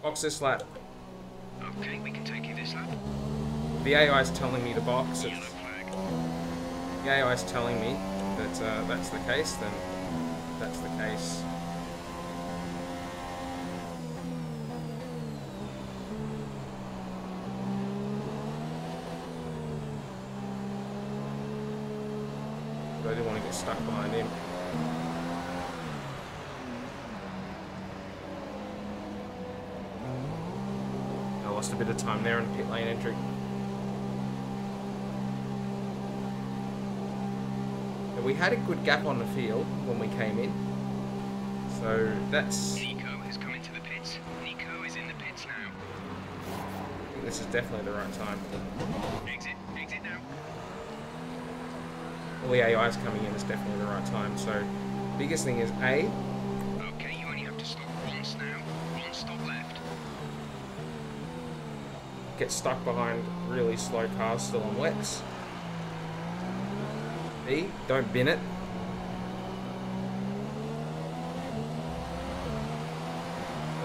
Speaker 1: Box this lap.
Speaker 3: Okay, we can take you this lap.
Speaker 1: The AI is telling me to box. The AI is telling me that that's the case, then that's the case. But I didn't want to get stuck behind him. Lost a bit of time there in pit lane entry. And we had a good gap on the field when we came in, so that's...
Speaker 3: Nico has come into the pits. Nico is in the pits now.
Speaker 1: I think this is definitely the right time.
Speaker 3: Exit now.
Speaker 1: All the AI's coming in, it's definitely the right time. So, biggest thing is A.
Speaker 3: Okay, you only have to stop once now. One stop left.
Speaker 1: Get stuck behind really slow cars still on wets. B, don't bin it.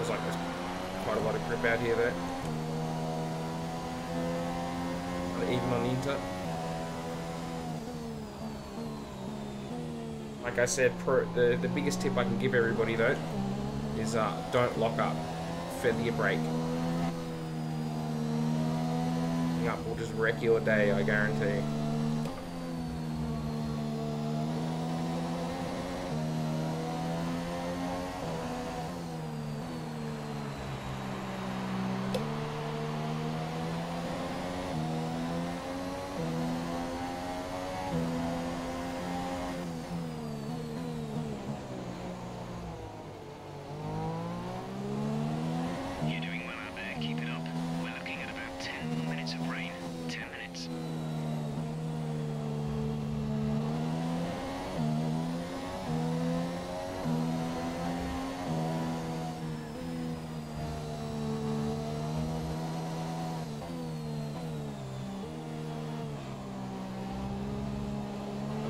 Speaker 1: Feels like there's quite a lot of grip out here though. Even on the inside. Like I said, the biggest tip I can give everybody though is don't lock up. Feather your brake. Locking up will just wreck your day, I guarantee.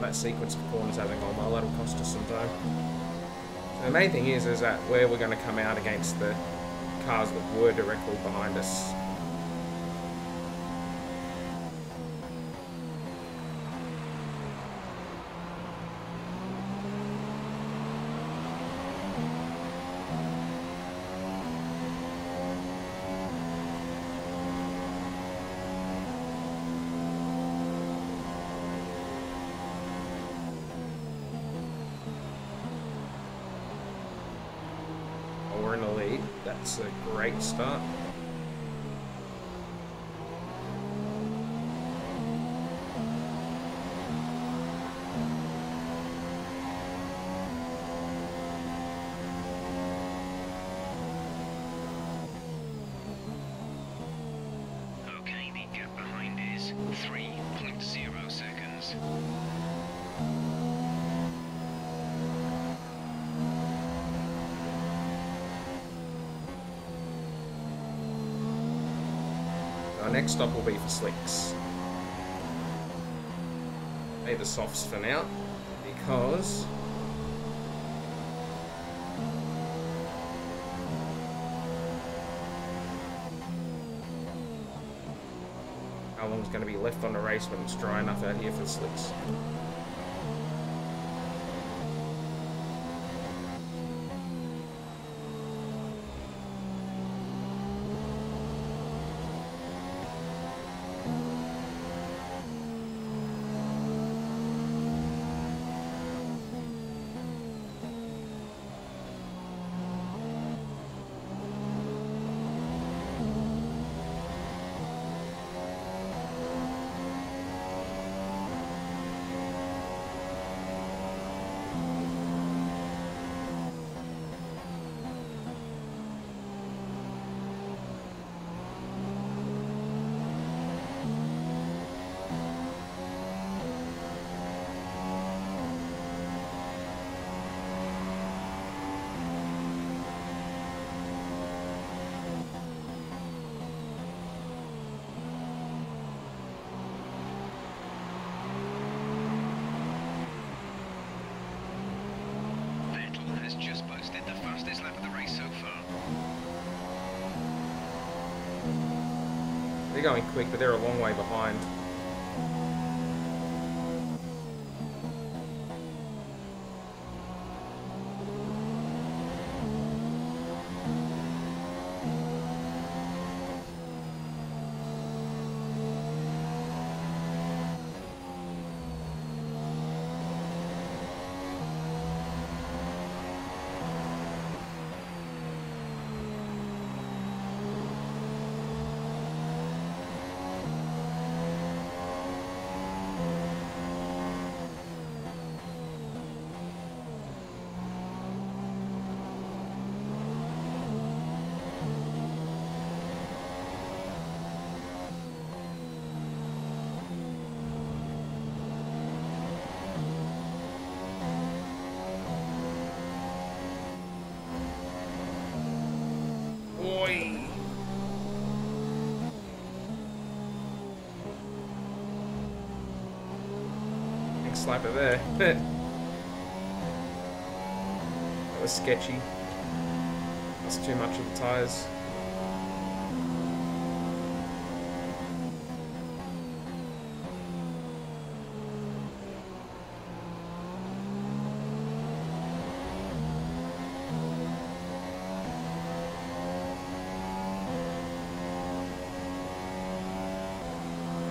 Speaker 1: That sequence of corners hasn't gone well, that'll cost us some time. So the main thing is that where we're going to come out against the cars that were directly behind us. We're in the lead. That's a great start.
Speaker 3: Okay, the gap behind is 3.0 seconds.
Speaker 1: Our next stop will be for slicks. Leave the softs for now, because how long is going to be left on the race when it's dry enough out here for the slicks.
Speaker 3: Has just posted the fastest lap of the race so far.
Speaker 1: They're going quick, but they're a long way behind. Oi! Big slapper there. That was sketchy. That's too much of the tyres.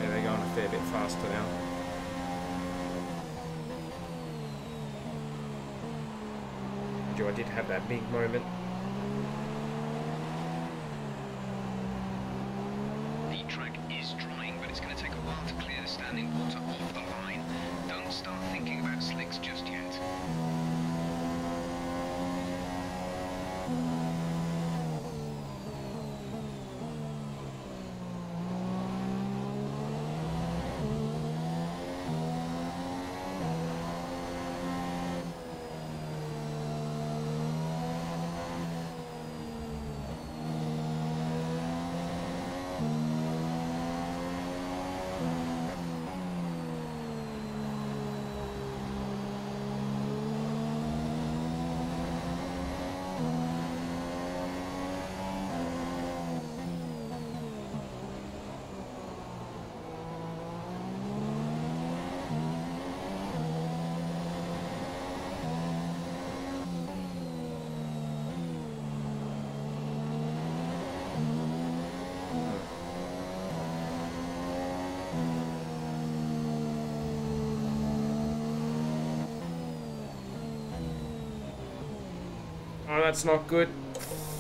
Speaker 1: Yeah, they're going a fair bit faster now. I did have that big moment.
Speaker 3: The track is drying, but it's going to take a while to clear the standing water off the line. Don't start thinking about slicks just yet.
Speaker 1: Oh, that's not good.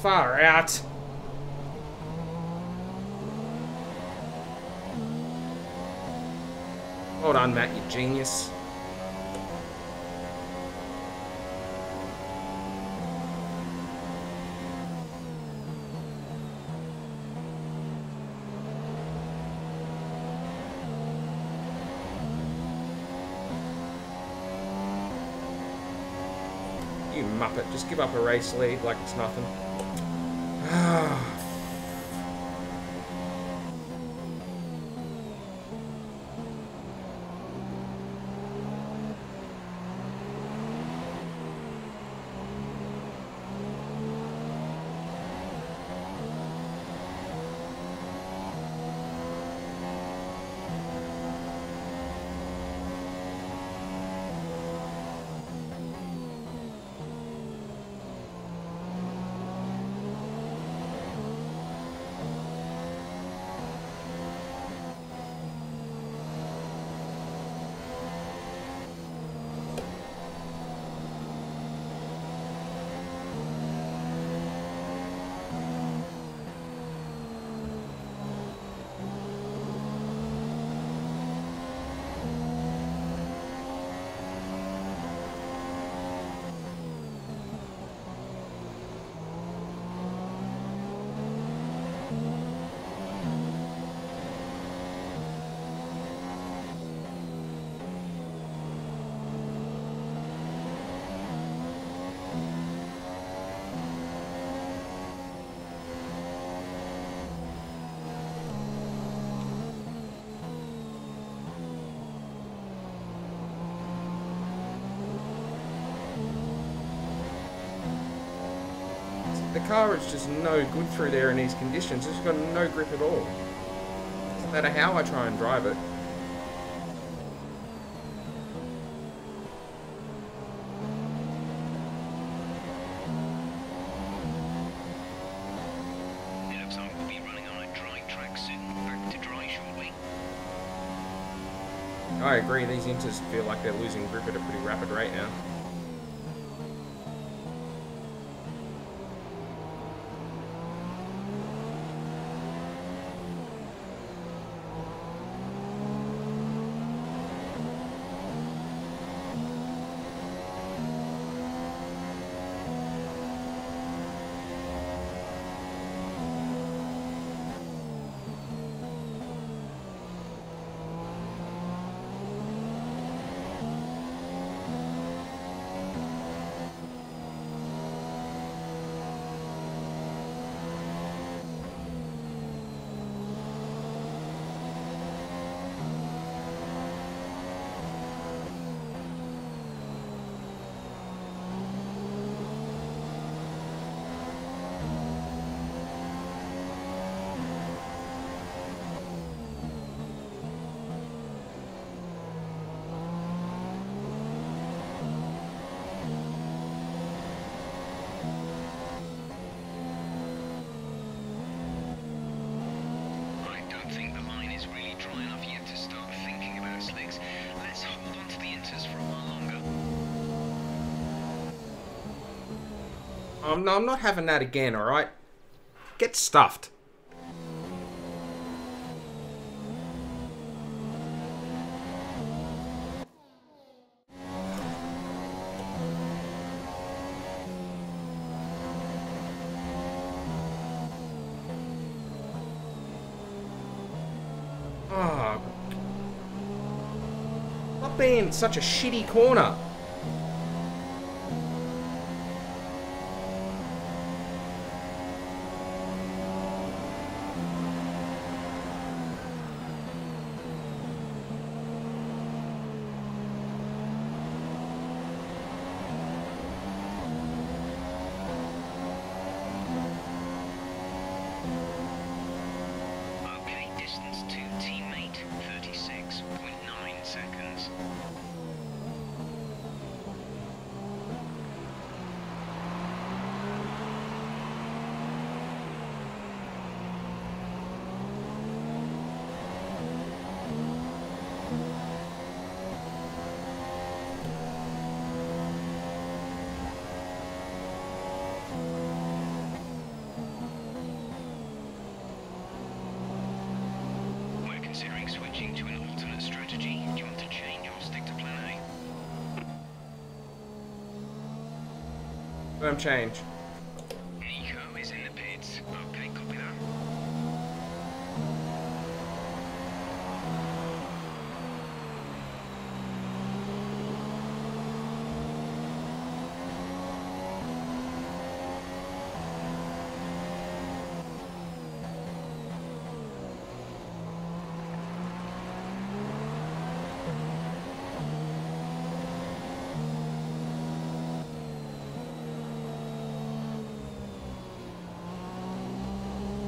Speaker 1: Far out. Well done, Matt, you genius. You muppet, just give up a race lead like it's nothing. The car is just no good through there in these conditions. It's got no grip at all. No matter how I try and drive it.
Speaker 3: It looks like we'll be running on a dry track soon. Back to dry shortly.
Speaker 1: I agree, these Inters feel like they're losing grip at a pretty rapid rate now. I'm not having that again, alright? Get stuffed. Oh. Not being such a shitty corner.
Speaker 3: Okay, distance to teammate, 36.9 seconds. We're considering switching to an alternate strategy. Do you want to change or stick to plan A?
Speaker 1: Change.
Speaker 3: Nico is in the pits. Okay, copy that.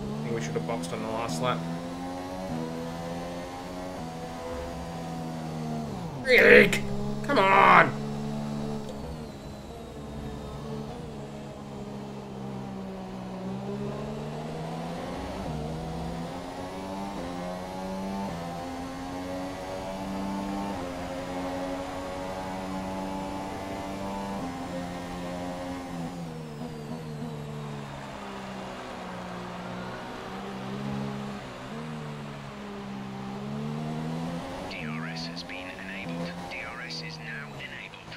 Speaker 1: I think we should have boxed on the last lap. Rick! Come on!
Speaker 3: DRS has been enabled. DRS is now enabled.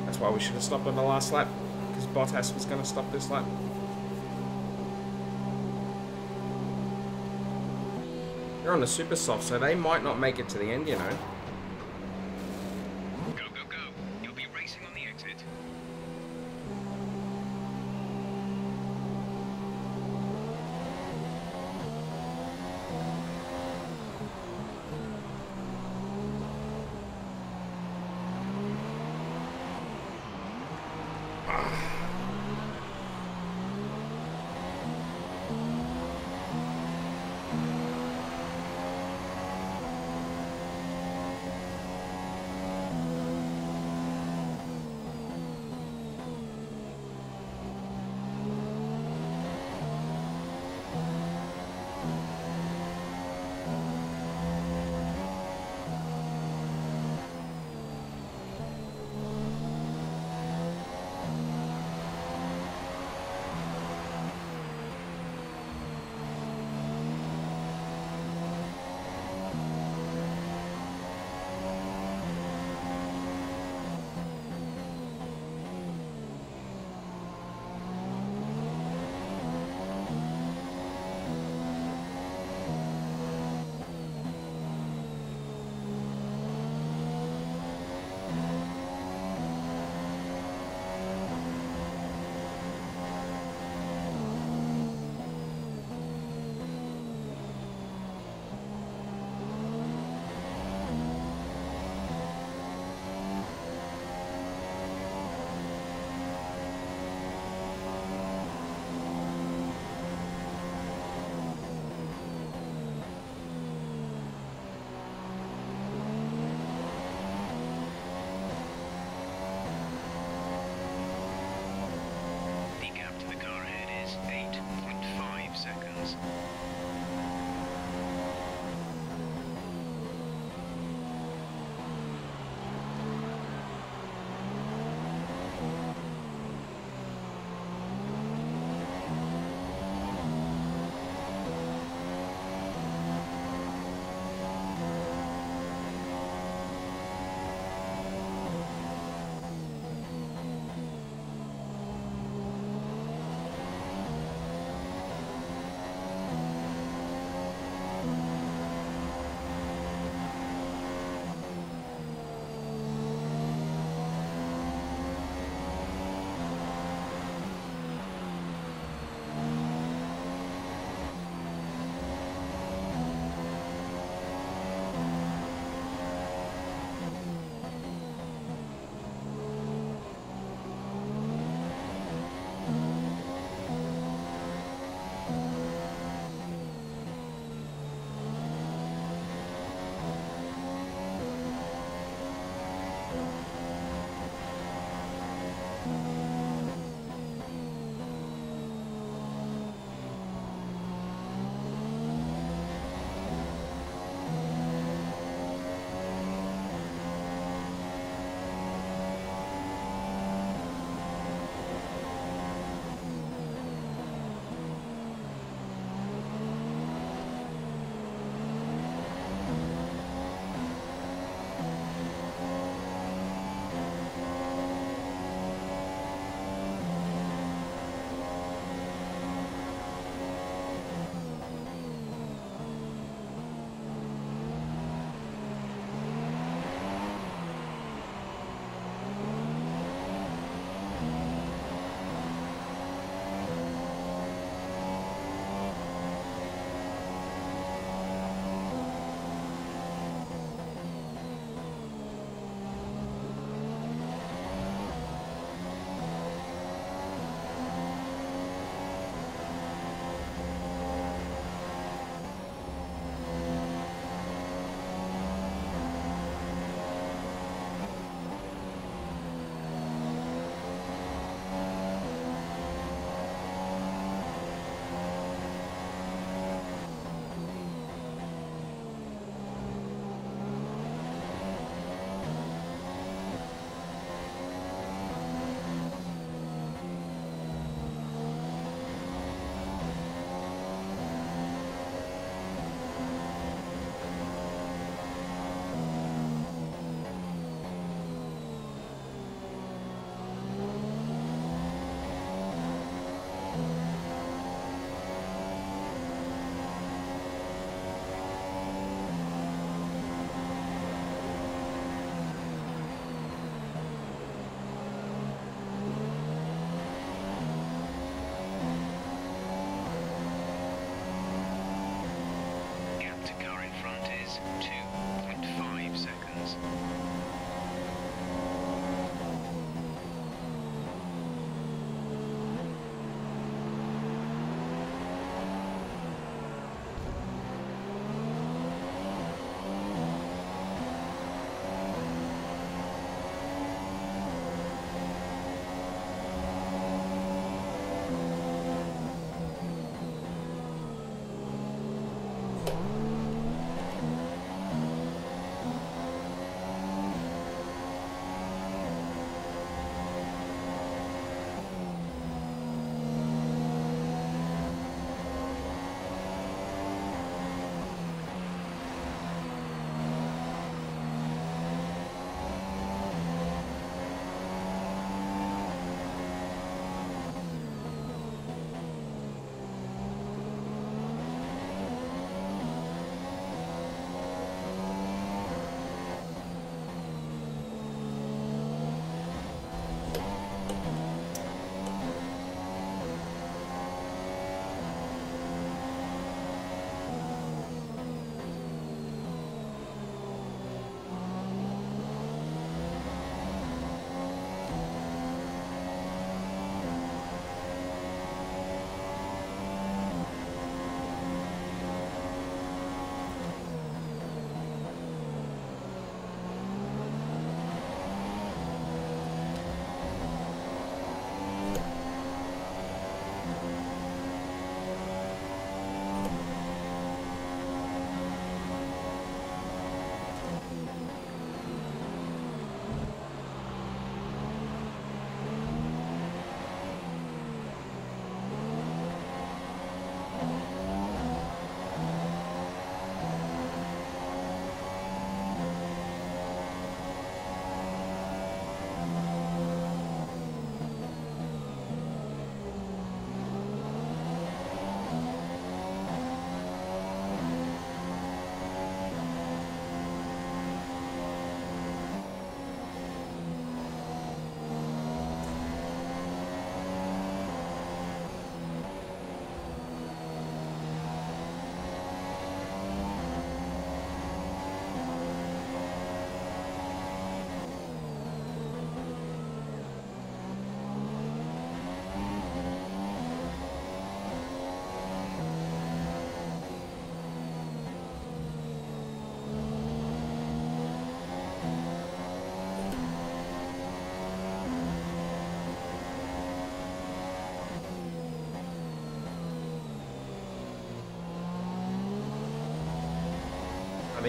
Speaker 1: That's why we should have stopped on the last lap, because Bottas was going to stop this lap. They're on the super soft, so they might not make it to the end, you know.
Speaker 3: Go, go, go. You'll be racing on the exit.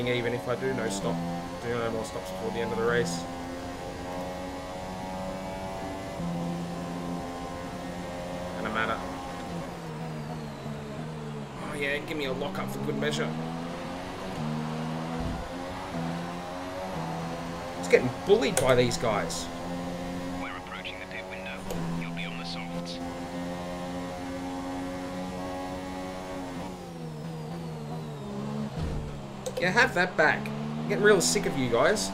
Speaker 1: running even if I do no more stops before the end of the race. Gonna matter. Oh yeah, give me a lock up for good measure. It's getting bullied by these guys.
Speaker 3: We're approaching the pit window. You'll be on the softs.
Speaker 1: Yeah, have that back. I'm getting real sick of you guys.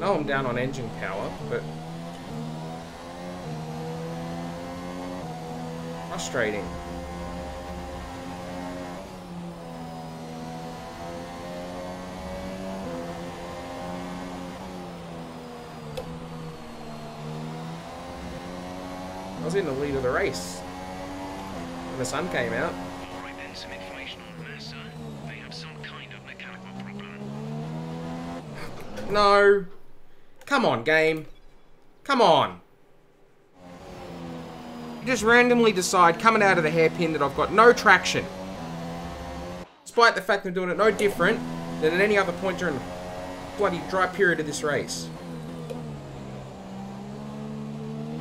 Speaker 1: No, I'm down on engine power, but frustrating. I was in the lead of the race when the sun came out.
Speaker 3: Alright then, some information on Massa. They have some kind of mechanical problem.
Speaker 1: No. Come on, game. Come on. You just randomly decide, coming out of the hairpin, that I've got no traction. Despite the fact I'm doing it no different than at any other point during the bloody dry period of this race.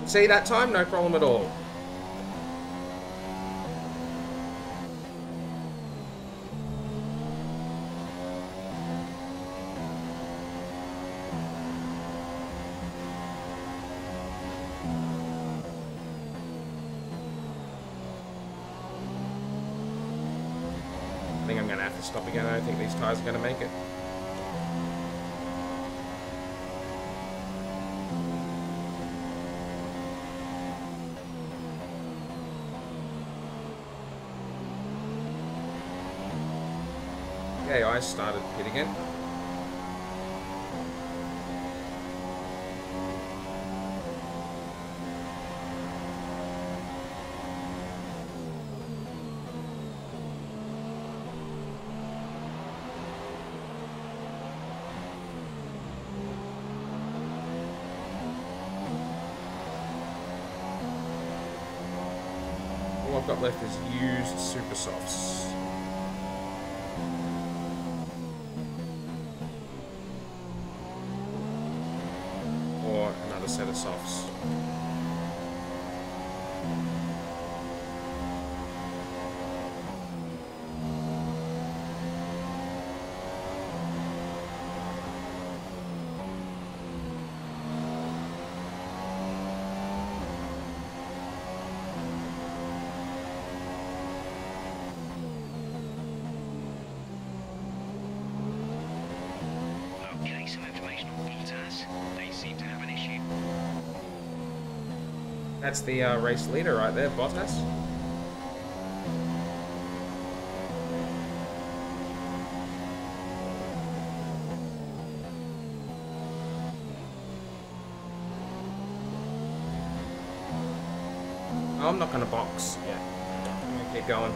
Speaker 1: See that time? No problem at all. I think I'm going to have to stop again. I don't think these tyres are going to make it. Okay, I started pit again. All I've got left is used super softs. Or another set of softs.
Speaker 3: Okay, some information on Bottas. They seem to have an issue.
Speaker 1: That's the race leader right there, Bottas. Oh, I'm not going to box. Yeah. I'm going to keep going.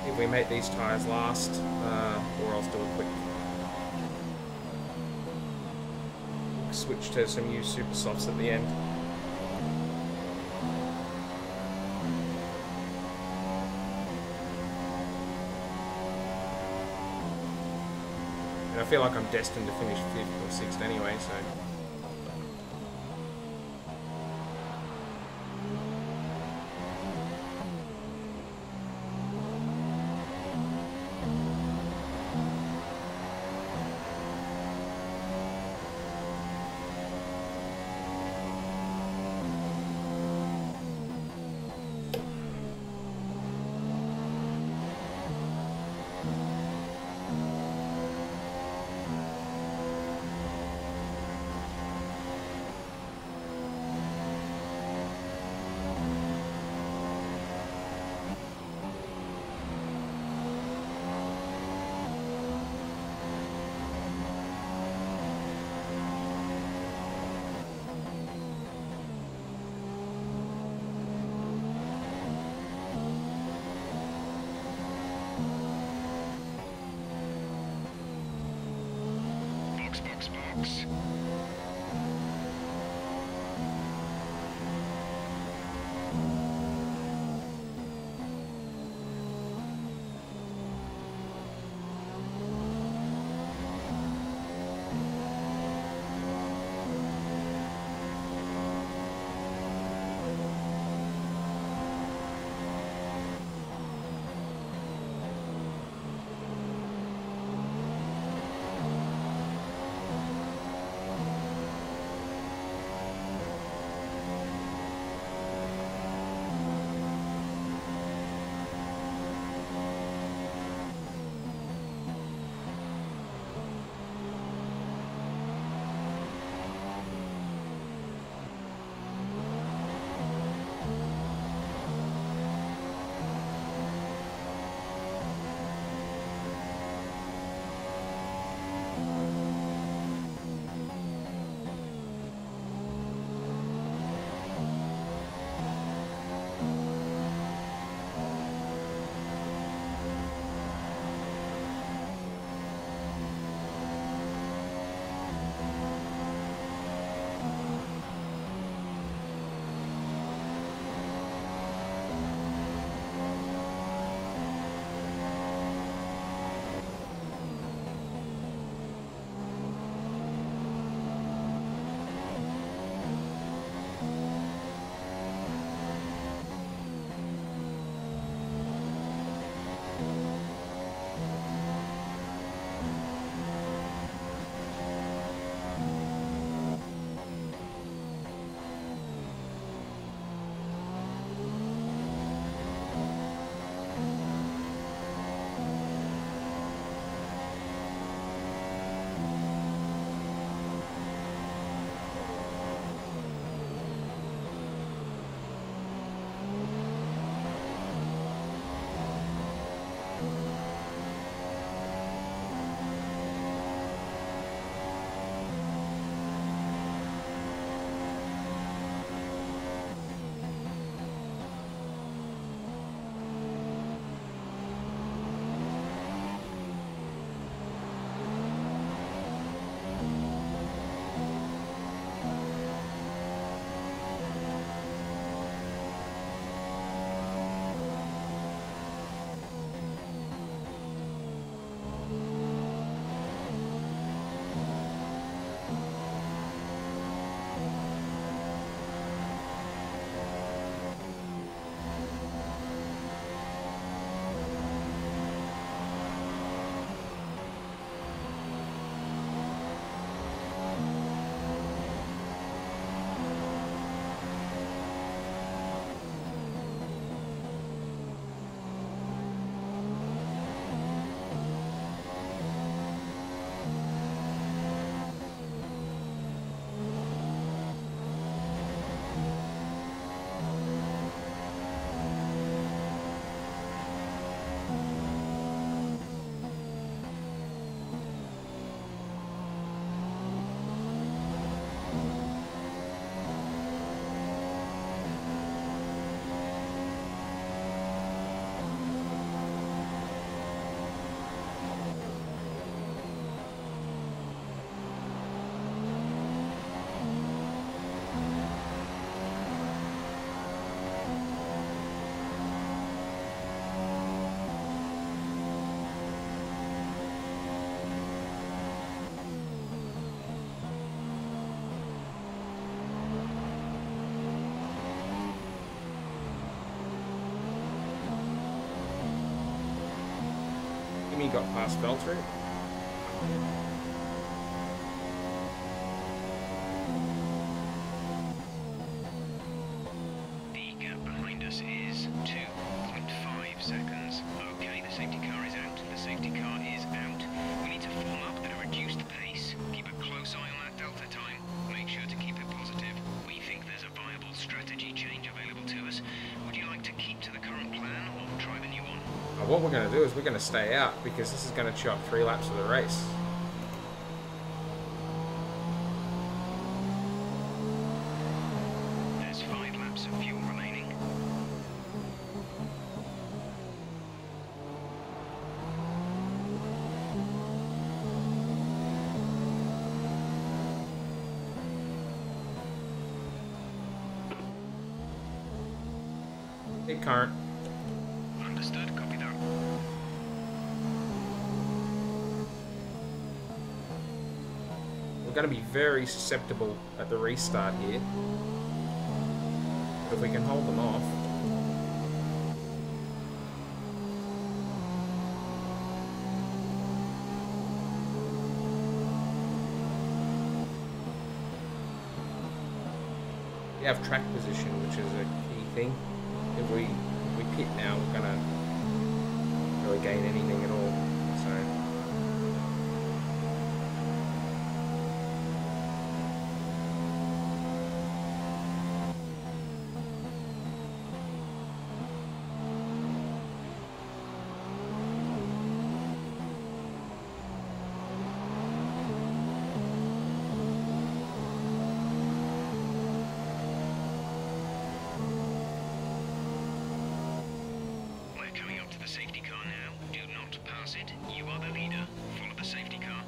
Speaker 1: If we make these tyres last, or else do a quick switch to some used super softs at the end. And I feel like I'm destined to finish 5th or 6th anyway, so...
Speaker 3: Box, box, box.
Speaker 1: He got past Beltry.
Speaker 3: The gap behind us is 2.5 seconds. Okay, the safety car is out. The safety car is out. We need to form up at a reduced pace. Keep a close eye on that delta time. Make sure to keep it positive. We think there's a viable strategy change available to us. Would you like to keep to the current plan or try the new one?
Speaker 1: What we're going to do is we're going to stay out because this is going to chew up 3 laps of the race.
Speaker 3: There's 5 laps of fuel remaining.
Speaker 1: Hit current.
Speaker 3: Understood, copy that.
Speaker 1: We're going to be very susceptible at the restart here. But if we can hold them off. We have track position, which is a key thing. If we pit now, we're going to really gain anything at all. So.
Speaker 3: Safety car now. Do not pass it. You are the leader. Follow the safety car.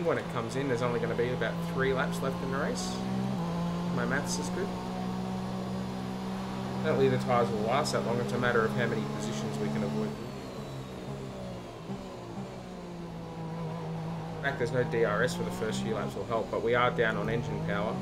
Speaker 1: When it comes in, there's only going to be about 3 laps left in the race. My maths is good. I don't believe the tyres will last that long. It's a matter of how many positions we can avoid. In fact, there's no DRS for the first few laps will help, but we are down on engine power.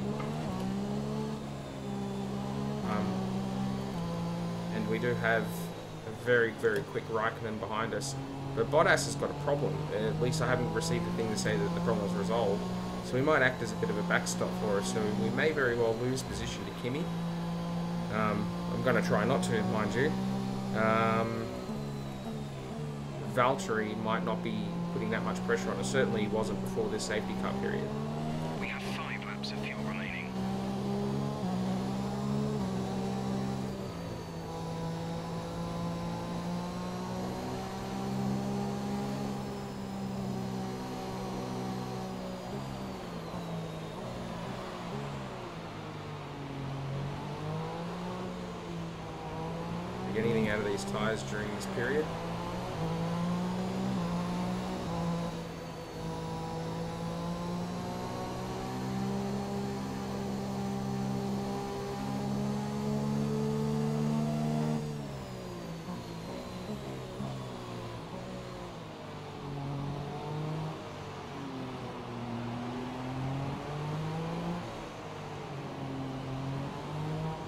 Speaker 1: And we do have a very, very quick Raikkonen behind us. But Bottas has got a problem. At least I haven't received a thing to say that the problem was resolved. So we might act as a bit of a backstop for us. So we may very well lose position to Kimi. I'm going to try not to, mind you. Valtteri might not be putting that much pressure on us. Certainly he wasn't before this safety car period.
Speaker 3: We have 5 laps of fuel remaining.
Speaker 1: Get anything out of these tyres during this period?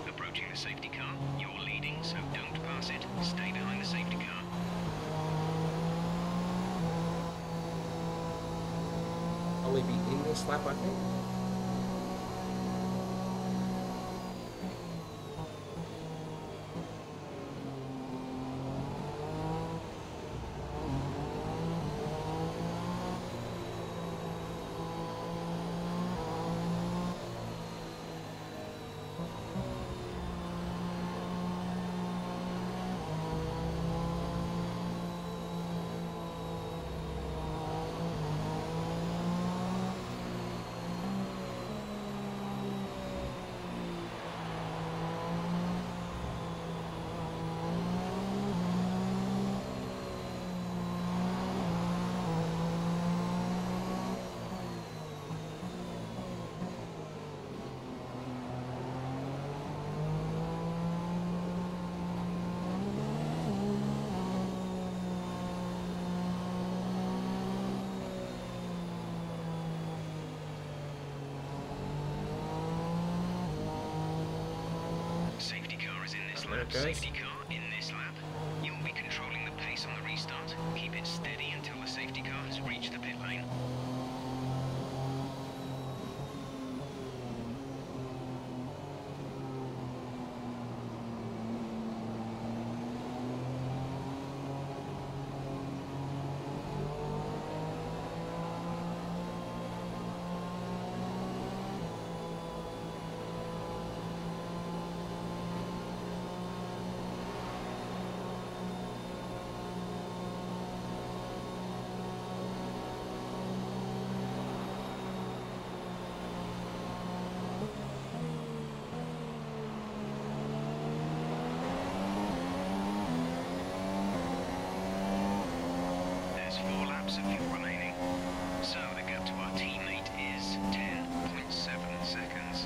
Speaker 3: Approaching the safety car. You're leading, so don't pass it. Stay behind the safety car.
Speaker 1: Probably be in this lap, I think.
Speaker 3: Safety car is in this
Speaker 1: There
Speaker 3: lap.
Speaker 1: it goes.
Speaker 3: Safety car in this lap. You'll be controlling the pace on the restart. Keep it steady until the safety car has reached the pit lane. There's 4 laps of fuel remaining. So the gap to our teammate is 10.7 seconds.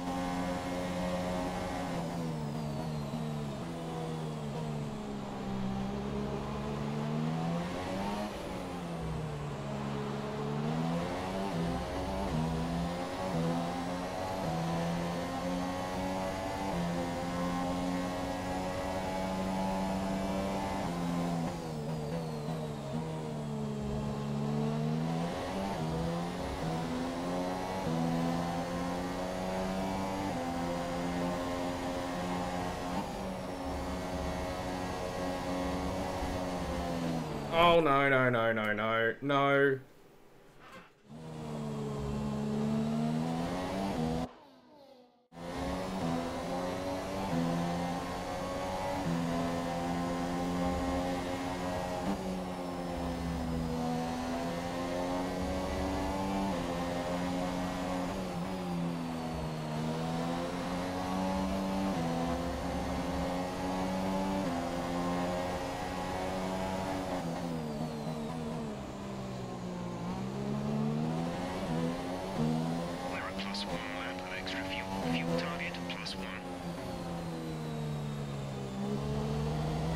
Speaker 1: Oh, no, no, no, no, no, no.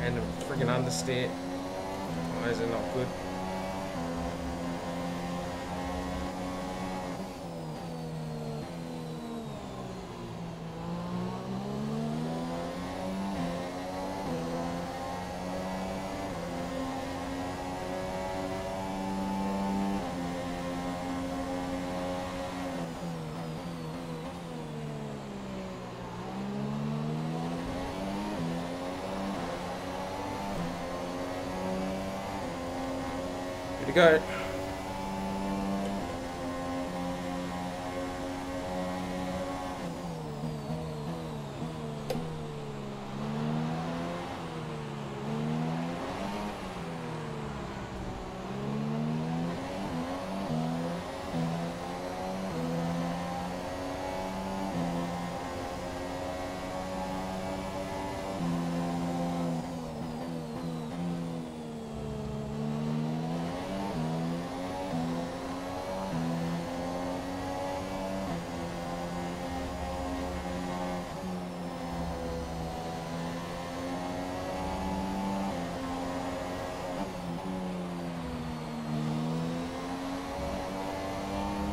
Speaker 1: And a friggin' understeer. Why is it not good? Good to go.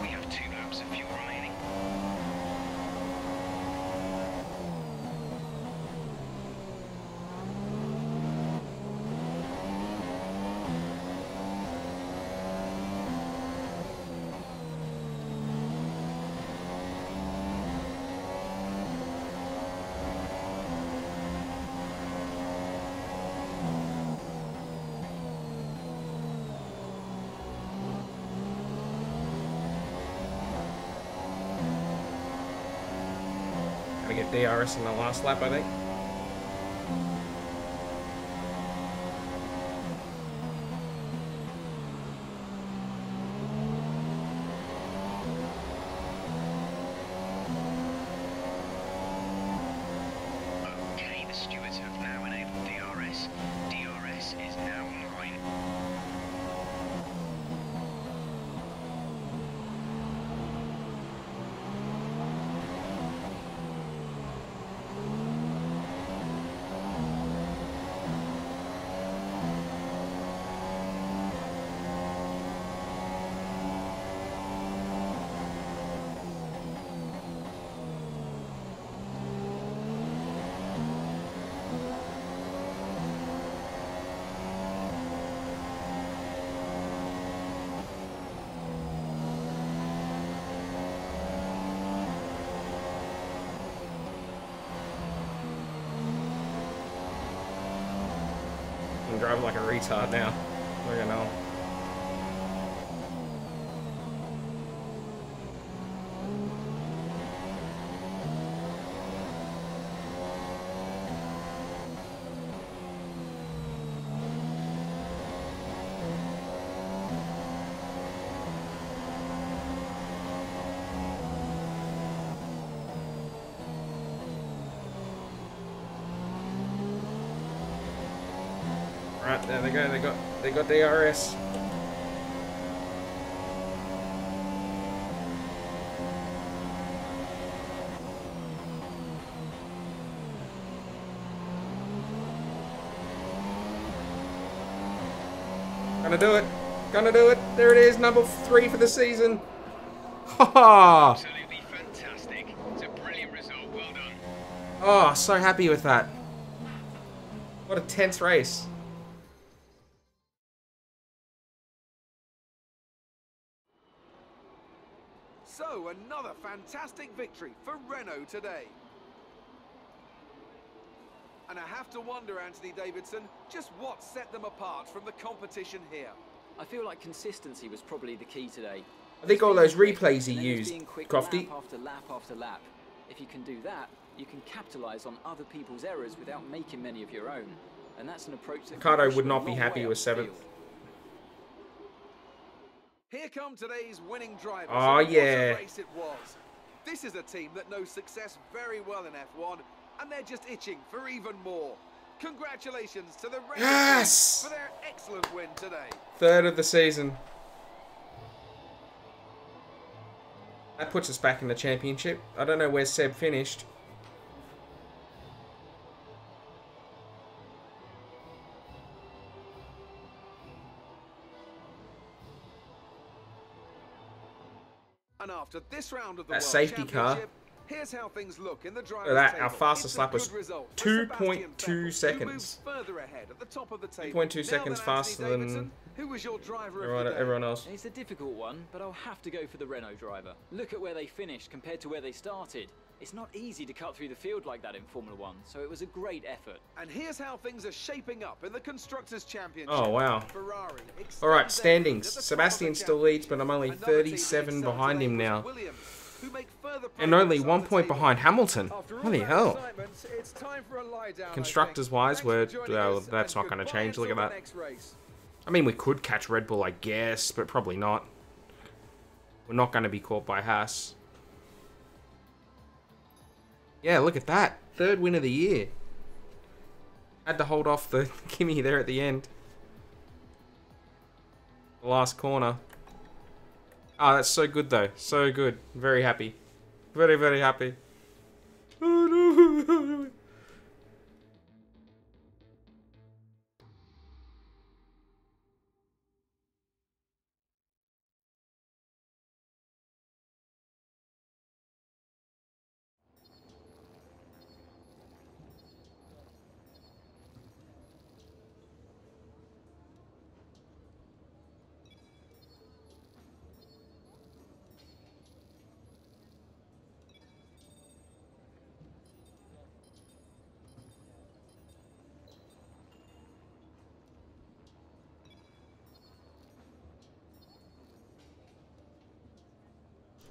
Speaker 3: We have 2 laps of fuel remaining.
Speaker 1: Gonna get DRS in the last lap, I think.
Speaker 3: Okay, the stewards have now enabled DRS. DRS is now online.
Speaker 1: I'm driving like a retard now. Look at now. Right, there they go. They got DRS. Gonna do it. Gonna do it. There it is, number 3 for the season. Ha ha!
Speaker 3: Absolutely fantastic. It's a brilliant result. Well done.
Speaker 1: Oh, so happy with that. What a tense race.
Speaker 2: So, another fantastic victory for Renault today. And I have to wonder, Anthony Davidson, just what set them apart from the competition here.
Speaker 4: I feel like consistency was probably the key today.
Speaker 1: I think all those replays he used, Crofty.
Speaker 4: Lap after lap after lap. If you can do that, you can capitalise on other people's errors without making many of your own. And that's an approach that
Speaker 1: Ricardo
Speaker 4: push
Speaker 1: would
Speaker 4: you a
Speaker 1: not be
Speaker 4: long
Speaker 1: happy
Speaker 4: way
Speaker 1: with
Speaker 4: up the
Speaker 1: 7th.
Speaker 4: field.
Speaker 2: Here come today's winning drivers.
Speaker 1: Oh,
Speaker 2: and what
Speaker 1: yeah.
Speaker 2: a race it was. This is a team that knows success very well in F1, and they're just itching for even more. Congratulations to the Renault
Speaker 1: Yes!
Speaker 2: team for their excellent win today.
Speaker 1: 3rd of the season. That puts us back in the championship. I don't know where Seb finished.
Speaker 2: And after this round of the
Speaker 1: That
Speaker 2: World
Speaker 1: safety car.
Speaker 2: Championship, here's how things look in the drivers'
Speaker 1: Look at that,
Speaker 2: table.
Speaker 1: our fastest
Speaker 2: It's a
Speaker 1: lap was
Speaker 2: good result for
Speaker 1: 2.2
Speaker 2: Sebastian Vettel,
Speaker 1: seconds.
Speaker 2: who moves further ahead at the top of the table.
Speaker 1: 2.2
Speaker 2: Now
Speaker 1: seconds
Speaker 2: then, Anthony
Speaker 1: faster than
Speaker 2: Davidson, who was your driver of the day?
Speaker 1: everyone else.
Speaker 4: It's a difficult one, but I'll have to go for the Renault driver. Look at where they finished compared to where they started. It's not easy to cut through the field like that in Formula 1, so it was a great effort.
Speaker 2: And here's how things are shaping up in the Constructors' Championship.
Speaker 1: Oh, wow.
Speaker 2: Ferrari extends
Speaker 1: Alright,
Speaker 2: their
Speaker 1: standings.
Speaker 2: lead at the top
Speaker 1: Sebastian
Speaker 2: of the
Speaker 1: still leads, but I'm only
Speaker 2: Another team that
Speaker 1: 37
Speaker 2: excelled
Speaker 1: behind
Speaker 2: today
Speaker 1: him
Speaker 2: was
Speaker 1: now.
Speaker 2: Williams, who make further
Speaker 1: And only
Speaker 2: progress
Speaker 1: 1
Speaker 2: up the
Speaker 1: point
Speaker 2: table.
Speaker 1: behind Hamilton.
Speaker 2: After all
Speaker 1: Holy
Speaker 2: that
Speaker 1: hell.
Speaker 2: excitement, it's time for a lie down, I
Speaker 1: Constructors
Speaker 2: think.
Speaker 1: wise,
Speaker 2: Thanks for joining
Speaker 1: well,
Speaker 2: us,
Speaker 1: that's
Speaker 2: and
Speaker 1: not going to
Speaker 2: goodbye
Speaker 1: change. Look at
Speaker 2: until the
Speaker 1: that.
Speaker 2: next race.
Speaker 1: I mean, we could catch Red Bull, I guess, but probably not. We're not going to be caught by Haas. Yeah, look at that. 3rd win of the year. Had to hold off the Kimi there at the end. The last corner. Oh, that's so good, though. So good. Very happy. Very, very happy. Oh, no.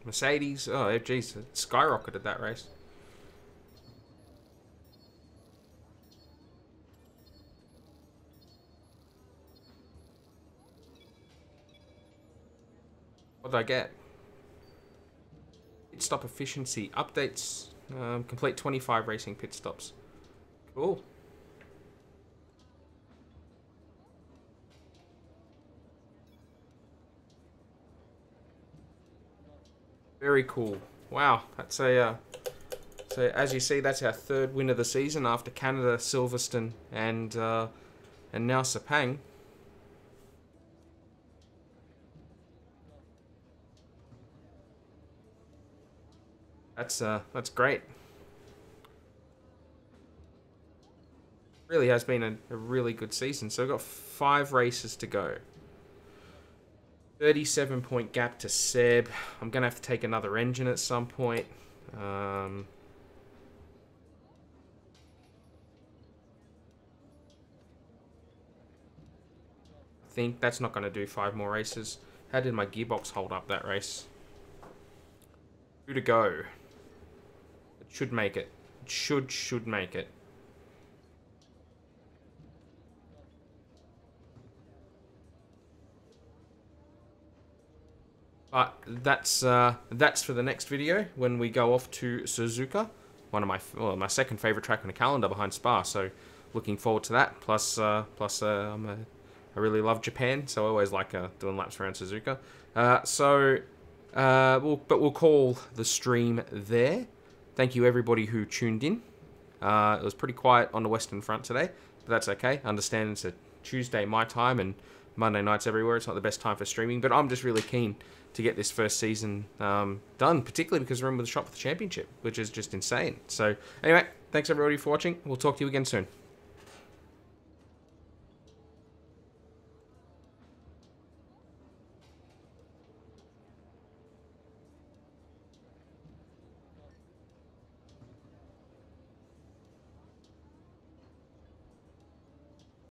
Speaker 1: Mercedes, oh geez, it skyrocketed that race. What did I get? Pit stop efficiency updates. Complete 25 racing pit stops. Cool. Very cool. Wow, that's a. So as you see, that's our 3rd win of the season after Canada, Silverstone, and now Sepang. That's great. Really has been a really good season. So we've got 5 races to go. 37-point gap to Seb. I'm going to have to take another engine at some point. I think that's not going to do 5 more races. How did my gearbox hold up that race? 2 to go. It should make it. It should make it. But that's for the next video when we go off to Suzuka, one of my second favorite track on the calendar behind Spa. So looking forward to that. Plus I really love Japan, so I always like doing laps around Suzuka. We'll call the stream there. Thank you everybody who tuned in. It was pretty quiet on the Western Front today, but that's okay. I understand it's a Tuesday my time and Monday nights everywhere. It's not the best time for streaming, but I'm just really keen to get this first season done, particularly because we're in with the shot for the championship, which is just insane. So anyway, thanks everybody for watching. We'll talk to you again soon.